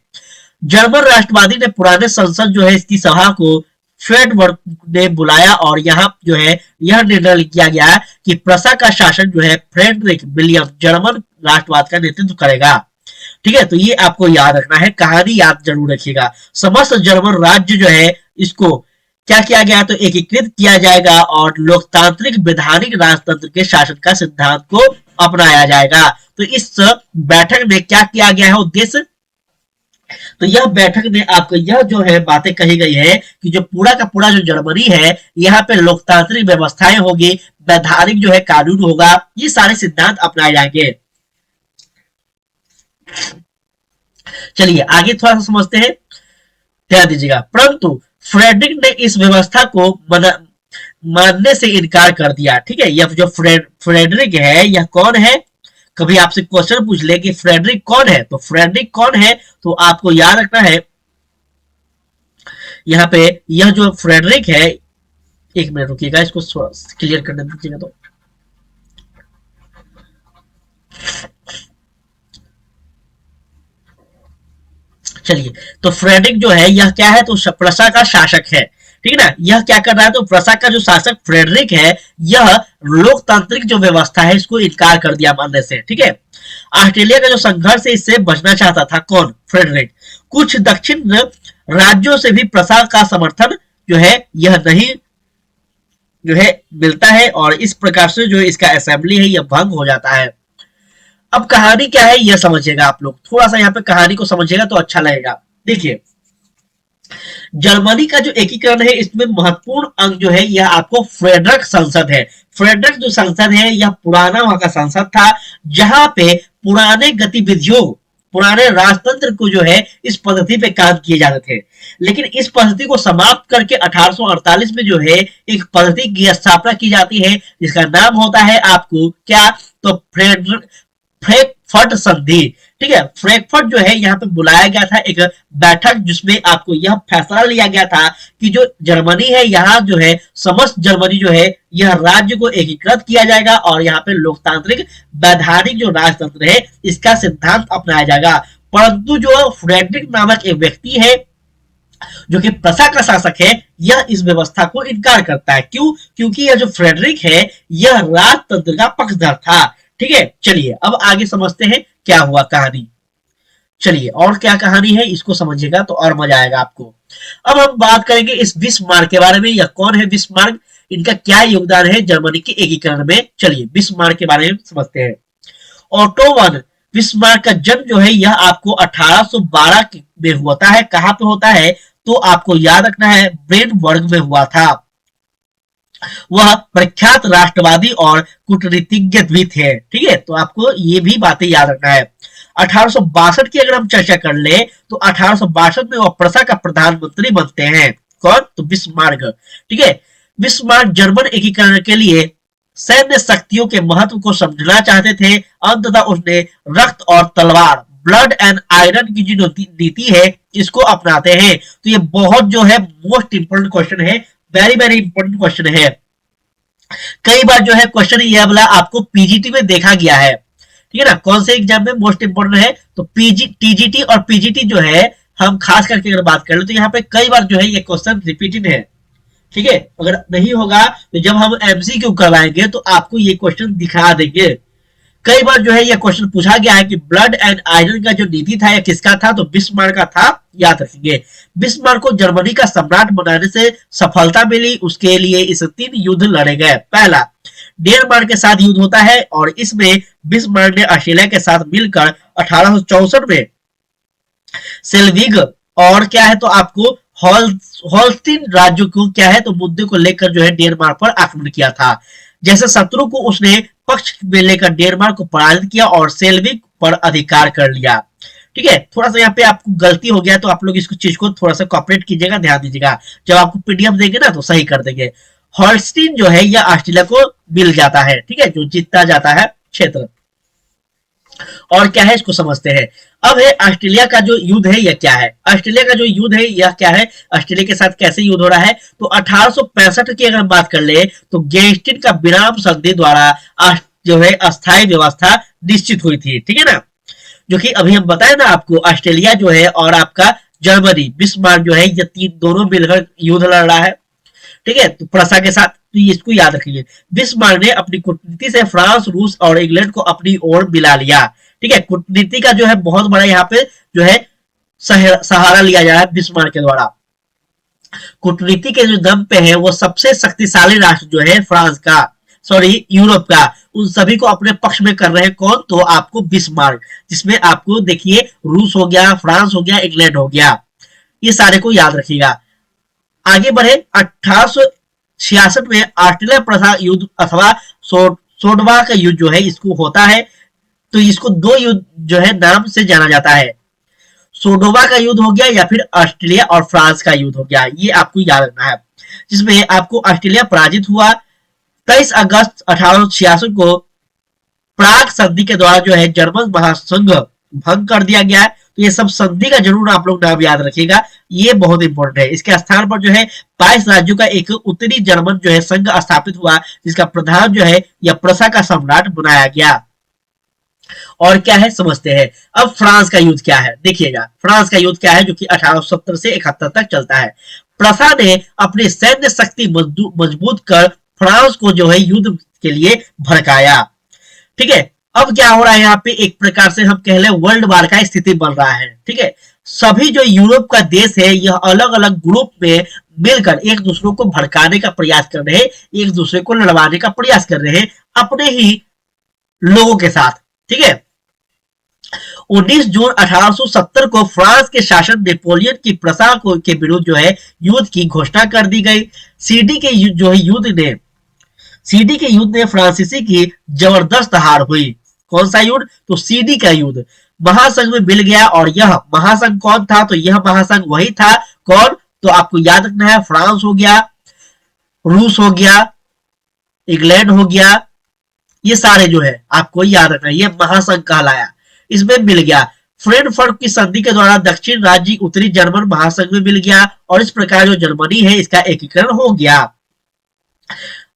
जर्मन राष्ट्रवादी ने पुराने संसद जो है इसकी सभा को फ्रेडबर्ग ने बुलाया और यहाँ जो है यह निर्णय किया गया कि प्रसा का शासन जो है फ्रेडरिक विलियम जर्मन राष्ट्रवाद का नेतृत्व करेगा। ठीक है, तो ये आपको याद रखना है, कहानी याद जरूर रखिएगा। समस्त जर्मन राज्य जो है इसको क्या किया गया तो एकीकृत किया जाएगा और लोकतांत्रिक वैधानिक राजतंत्र के शासन का सिद्धांत को अपनाया जाएगा। तो इस बैठक में क्या किया गया है उद्देश्य, तो यह बैठक में आपको यह जो है बातें कही गई है कि जो पूरा का पूरा जो जर्मनी है यहाँ पे लोकतांत्रिक व्यवस्थाएं होगी, वैधानिक जो है कानून होगा, ये सारे सिद्धांत अपनाए जाएंगे। चलिए आगे थोड़ा सा समझते हैं, ध्यान दीजिएगा। परंतु फ्रेडरिक ने इस व्यवस्था को मानने से इनकार कर दिया। ठीक है, यह जो फ्रेडरिक है यह कौन है, कभी आपसे क्वेश्चन पूछ ले कि फ्रेडरिक कौन है, तो फ्रेडरिक कौन है तो आपको याद रखना है यहाँ पे यह जो फ्रेडरिक है, एक मिनट रुकिएगा इसको क्लियर करने दीजिएगा। तो चलिए, तो फ्रेडरिक जो है यह क्या है तो प्रसा का शासक है। ठीक है ना, यह क्या कर रहा है तो प्रसा का जो शासक फ्रेडरिक है यह लोकतांत्रिक जो व्यवस्था है इसको इनकार कर दिया मानने से। ठीक है, ऑस्ट्रेलिया का जो संघर्ष है इससे बचना चाहता था कौन, फ्रेडरिक। कुछ दक्षिण राज्यों से भी प्रसा का समर्थन जो है यह नहीं जो है मिलता है और इस प्रकार से जो इसका असेंबली है यह भंग हो जाता है। अब कहानी क्या है यह समझिएगा, आप लोग थोड़ा सा यहाँ पे कहानी को समझिएगा तो अच्छा लगेगा। देखिए, जर्मनी का जो एकीकरण है इसमें महत्वपूर्ण अंग जो है यह आपको फ्रेडरिक संसद है। फ्रेडरिक जो संसद है यह पुराना वहां का संसद था जहां पे पुराने गतिविधियों पुराने राजतंत्र को जो है इस पद्धति पे काम किए जाते थे, लेकिन इस पद्धति को समाप्त करके 1848 में जो है एक पद्धति की स्थापना की जाती है जिसका नाम होता है आपको क्या तो फ्रैंकफर्ट संधि। ठीक है, फ्रैंकफर्ट जो है यहाँ पे बुलाया गया था एक बैठक जिसमें आपको यह फैसला लिया गया था कि जो जर्मनी है यहाँ जो है समस्त जर्मनी जो है यह राज्य को एकीकृत किया जाएगा और यहाँ पे लोकतांत्रिक वैधानिक जो राजतंत्र है इसका सिद्धांत अपनाया जाएगा। परंतु जो फ्रेडरिक नामक एक व्यक्ति है जो कि प्रसा का शासक है यह इस व्यवस्था को इनकार करता है। क्यों, क्योंकि यह जो फ्रेडरिक है यह राजतंत्र का पक्षधर था। ठीक है, चलिए अब आगे समझते हैं क्या हुआ कहानी। चलिए और क्या कहानी है इसको समझिएगा तो और मजा आएगा आपको। अब हम बात करेंगे इस बिस्मार्क के बारे में, यह कौन है बिस्मार्क, इनका क्या योगदान है जर्मनी के एकीकरण में। चलिए बिस्मार्क के बारे में समझते हैं। ऑटो वन बिस्मार्क का जन्म जो है यह आपको 1812 में होता है। कहां पे होता है तो आपको याद रखना है ब्रेनबर्ग में हुआ था। वह प्रख्यात राष्ट्रवादी और कूटनीतिज्ञ भी थे। ठीक है, तो आपको ये भी बातें याद रखना है। 1862 की अगर हम चर्चा कर ले तो 1862 में वह प्रसा का प्रधानमंत्री बनते हैं। कौन तो बिस्मार्क। ठीक है, बिस्मार्क जर्मन एकीकरण के लिए सैन्य शक्तियों के महत्व को समझना चाहते थे। अंततः उसने रक्त और तलवार ब्लड एंड आयरन की जो नीति है इसको अपनाते हैं। तो ये बहुत जो है मोस्ट इंपोर्टेंट क्वेश्चन है, वेरी वेरी इंपोर्टेंट क्वेश्चन है। कई बार जो है क्वेश्चन ये वाला आपको पीजीटी में देखा गया है। ठीक है ना, कौन से एग्जाम में मोस्ट इंपोर्टेंट है तो टीजीटी और पीजीटी जो है हम खास करके अगर बात करें तो यहाँ पे कई बार जो है ये क्वेश्चन रिपीटेड है। ठीक है, अगर नहीं होगा तो जब हम एमसीक्यू करवाएंगे तो आपको ये क्वेश्चन दिखा देंगे। कई बार जो है ये क्वेश्चन पूछा गया है कि ब्लड एंड आयरन का जो नीति था यह किसका था तो बिस्मार्क का था, याद रखेंगे। बिस्मार्क को जर्मनी का सम्राट बनाने से सफलता मिली, उसके लिए इस 3 युद्ध लड़े गए। पहला डेनमार्क के साथ युद्ध होता है और इसमें बिस्मार्क ने ऑस्ट्रेलिया के साथ मिलकर 1864 में सेल्विग और क्या है तो आपको हॉलस्टीन राज्यों को क्या है तो मुद्दे को लेकर जो है डेनमार्क पर आक्रमण किया था। जैसे शत्रु को उसने पक्ष में लेकर डेनमार्क को पराजित किया और सेल्विक पर अधिकार कर लिया। ठीक है, थोड़ा सा यहाँ पे आपको गलती हो गया तो आप लोग इसको चीज को थोड़ा सा कॉपरेट कीजिएगा, ध्यान दीजिएगा, जब आपको पीडीएफ देंगे ना तो सही कर देंगे। हॉलस्टीन जो है यह ऑस्ट्रेलिया को मिल जाता है, ठीक है, जो जीतता जाता है क्षेत्र। और क्या है इसको समझते हैं। अब है ऑस्ट्रेलिया का जो युद्ध है यह क्या है। ऑस्ट्रेलिया का जो युद्ध है यह क्या है, ऑस्ट्रेलिया के साथ कैसे युद्ध हो रहा है, तो 1865 की अगर बात कर ले तो गेस्टिन का विराम संधि द्वारा जो है अस्थायी व्यवस्था निश्चित हुई थी। ठीक है ना, जो कि अभी हम बताए ना आपको, ऑस्ट्रेलिया जो है और आपका जर्मनी बिस्मार्क जो है ये तीन दोनों मिलकर युद्ध लड़ रहा है। ठीक है, तो प्रसा के साथ, तो इसको याद रखिए। बिस्मार्क ने अपनी कूटनीति से फ्रांस, रूस और इंग्लैंड को अपनी ओर मिला लिया। ठीक है, कूटनीति का जो है बहुत बड़ा यहाँ पे जो है सहारा लिया जा रहा है बिस्मार्क के द्वारा। कूटनीति के जो दम पे है वो सबसे शक्तिशाली राष्ट्र जो है फ्रांस का, सॉरी यूरोप का, उन सभी को अपने पक्ष में कर रहे हैं कौन, तो आपको बिस्मार्क, जिसमें आपको देखिए रूस हो गया, फ्रांस हो गया, इंग्लैंड हो गया, ये सारे को याद रखिएगा। आगे बढ़े, 1866 में ऑस्ट्रेलिया प्रथा युद्ध अथवा सोडवा का युद्ध जो है इसको होता है। तो इसको दो युद्ध जो है नाम से जाना जाता है, सोडोवा का युद्ध हो गया या फिर ऑस्ट्रेलिया और फ्रांस का युद्ध हो गया, ये आपको याद रखना है। जिसमें आपको ऑस्ट्रेलिया पराजित हुआ। 23 अगस्त 1866 को प्राग संधि के द्वारा जो है जर्मन महासंघ भंग कर दिया गया है। तो ये सब संधि का जरूर आप लोग नाम याद रखिएगा, ये बहुत इंपॉर्टेंट है। इसके स्थान पर जो है 22 राज्यों का एक उत्तरी जर्मन जो है संघ स्थापित हुआ, जिसका प्रधान जो है या प्रसा का सम्राट बनाया गया। और क्या है समझते हैं। अब फ्रांस का युद्ध क्या है देखिएगा, फ्रांस का युद्ध क्या है जो कि 1870 से 71 तक चलता है। प्रसा ने अपनी सैन्य शक्ति मजबूत कर फ्रांस को जो है युद्ध के लिए भड़काया। ठीक है, अब क्या हो रहा है यहाँ पे, एक प्रकार से हम कह ले वर्ल्ड वार का स्थिति बन रहा है। ठीक है, सभी जो यूरोप का देश है यह अलग अलग ग्रुप में मिलकर एक दूसरे को भड़काने का प्रयास कर रहे हैं, एक दूसरे को लड़वाने का प्रयास कर रहे हैं अपने ही लोगों के साथ। ठीक है, 19 जून 1870 को फ्रांस के शासक नेपोलियन की प्रसा के विरुद्ध जो है युद्ध की घोषणा कर दी गई। सीडी के युद्ध ने फ्रांसीसी की जबरदस्त हार हुई। कौन सा युद्ध, तो सीडी का युद्ध। महासंघ में मिल गया, और यह महासंघ कौन था, तो यह महासंघ वही था कौन, तो आपको याद रखना है, फ्रांस हो गया, रूस हो गया, इंग्लैंड हो गया, ये सारे जो है आपको याद रखना है, ये महासंघ कहलाया, इसमें मिल गया। फ्रेंकफर्ट की संधि के द्वारा दक्षिण राज्य उत्तरी जर्मन महासंघ में मिल गया, और इस प्रकार जो जर्मनी है इसका एकीकरण हो गया।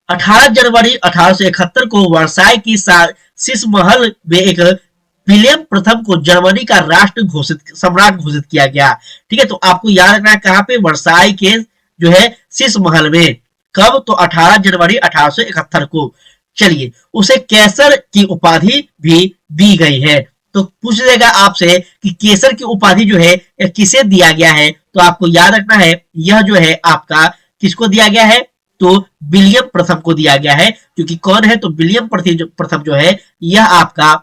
18 जनवरी 1871 को वर्साई की शीश महल में एक विलियम प्रथम को जर्मनी का सम्राट घोषित किया गया। ठीक है, तो आपको याद रखना है कहां पे, वर्साई के जो है शीश महल में। कब, तो 18 जनवरी 1871 को। चलिए, उसे केसर की उपाधि भी दी गई है। तो पूछ लेगा आपसे कि केसर की उपाधि जो है किसे दिया गया है, तो आपको याद रखना है यह जो है आपका किसको दिया गया है, तो विलियम प्रथम को दिया गया है। क्योंकि कौन है, तो विलियम प्रथम जो है यह आपका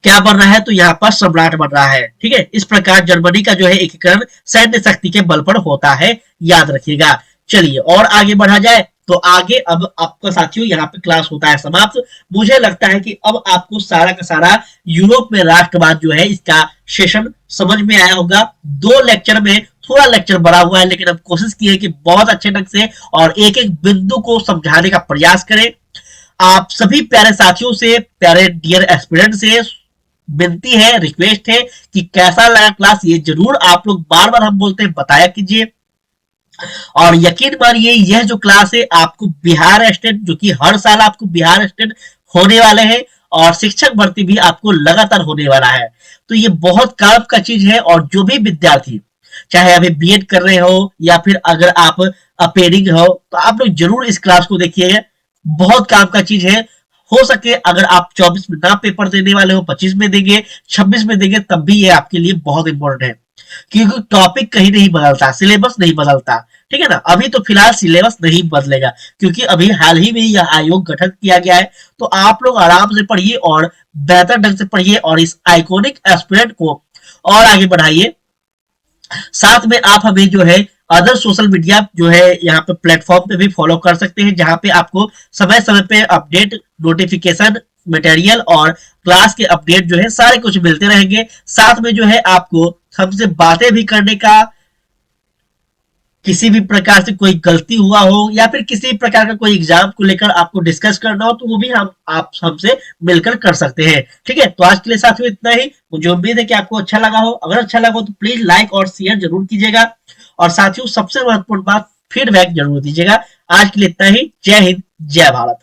क्या बन रहा है, तो यहाँ पर सम्राट बन रहा है। ठीक है, इस प्रकार जर्मनी का जो है एकीकरण सैन्य शक्ति के बल पर होता है, याद रखिएगा। चलिए और आगे बढ़ा जाए, तो आगे अब आपका साथियों यहाँ पे क्लास होता है समाप्त। मुझे लगता है कि अब आपको सारा का सारा यूरोप में राष्ट्रवाद जो है इसका सेशन समझ में आया होगा। 2 लेक्चर में थोड़ा लेक्चर बड़ा हुआ है, लेकिन हम कोशिश की है कि बहुत अच्छे ढंग से और एक एक बिंदु को समझाने का प्रयास करें। आप सभी प्यारे साथियों से, प्यारे डियर एस्पिरेंट से विनती है, रिक्वेस्ट है कि कैसा लगा क्लास, ये जरूर आप लोग बार बार हम बोलते हैं बताया कीजिए। और यकीन मानिए यह जो क्लास है आपको बिहार स्टेट, जो कि हर साल आपको बिहार स्टेट होने वाले हैं, और शिक्षक भर्ती भी आपको लगातार होने वाला है। तो ये बहुत काम का चीज है, और जो भी विद्यार्थी चाहे अभी बीएड कर रहे हो या फिर अगर आप अपेयरिंग हो, तो आप लोग जरूर इस क्लास को देखिएगा, बहुत काम का चीज है। हो सके अगर आप 24 में ना पेपर देने वाले हो, 25 में देंगे, 26 में देंगे, तब भी ये आपके लिए बहुत इंपॉर्टेंट है। क्योंकि टॉपिक कहीं नहीं बदलता, सिलेबस नहीं बदलता। ठीक है ना। अभी तो फिलहाल सिलेबस नहीं बदलेगा, क्योंकि अभी हाल ही में यह आयोग गठन किया गया है। तो आप लोग आराम से पढ़िए और बेहतर ढंग से पढ़िए और इस आइकॉनिक एस्पिरेंट को और आगे बढ़ाइए। साथ में आप हमें जो है अदर सोशल मीडिया जो है यहाँ पे प्लेटफॉर्म पे भी फॉलो कर सकते हैं, जहाँ पे आपको समय समय पे अपडेट, नोटिफिकेशन, मटेरियल और क्लास के अपडेट जो है सारे कुछ मिलते रहेंगे। साथ में जो है आपको हमसे बातें भी करने का, किसी भी प्रकार से कोई गलती हुआ हो या फिर किसी प्रकार का कोई एग्जाम को लेकर आपको डिस्कस करना हो, तो वो भी हम आप हमसे मिलकर कर सकते हैं। ठीक है, तो आज के लिए साथियों इतना ही। मुझे उम्मीद है कि आपको अच्छा लगा हो। अगर अच्छा लगा हो तो प्लीज लाइक और शेयर जरूर कीजिएगा, और साथियों सबसे महत्वपूर्ण बात, फीडबैक जरूर दीजिएगा। आज के लिए इतना ही। जय हिंद, जय भारत।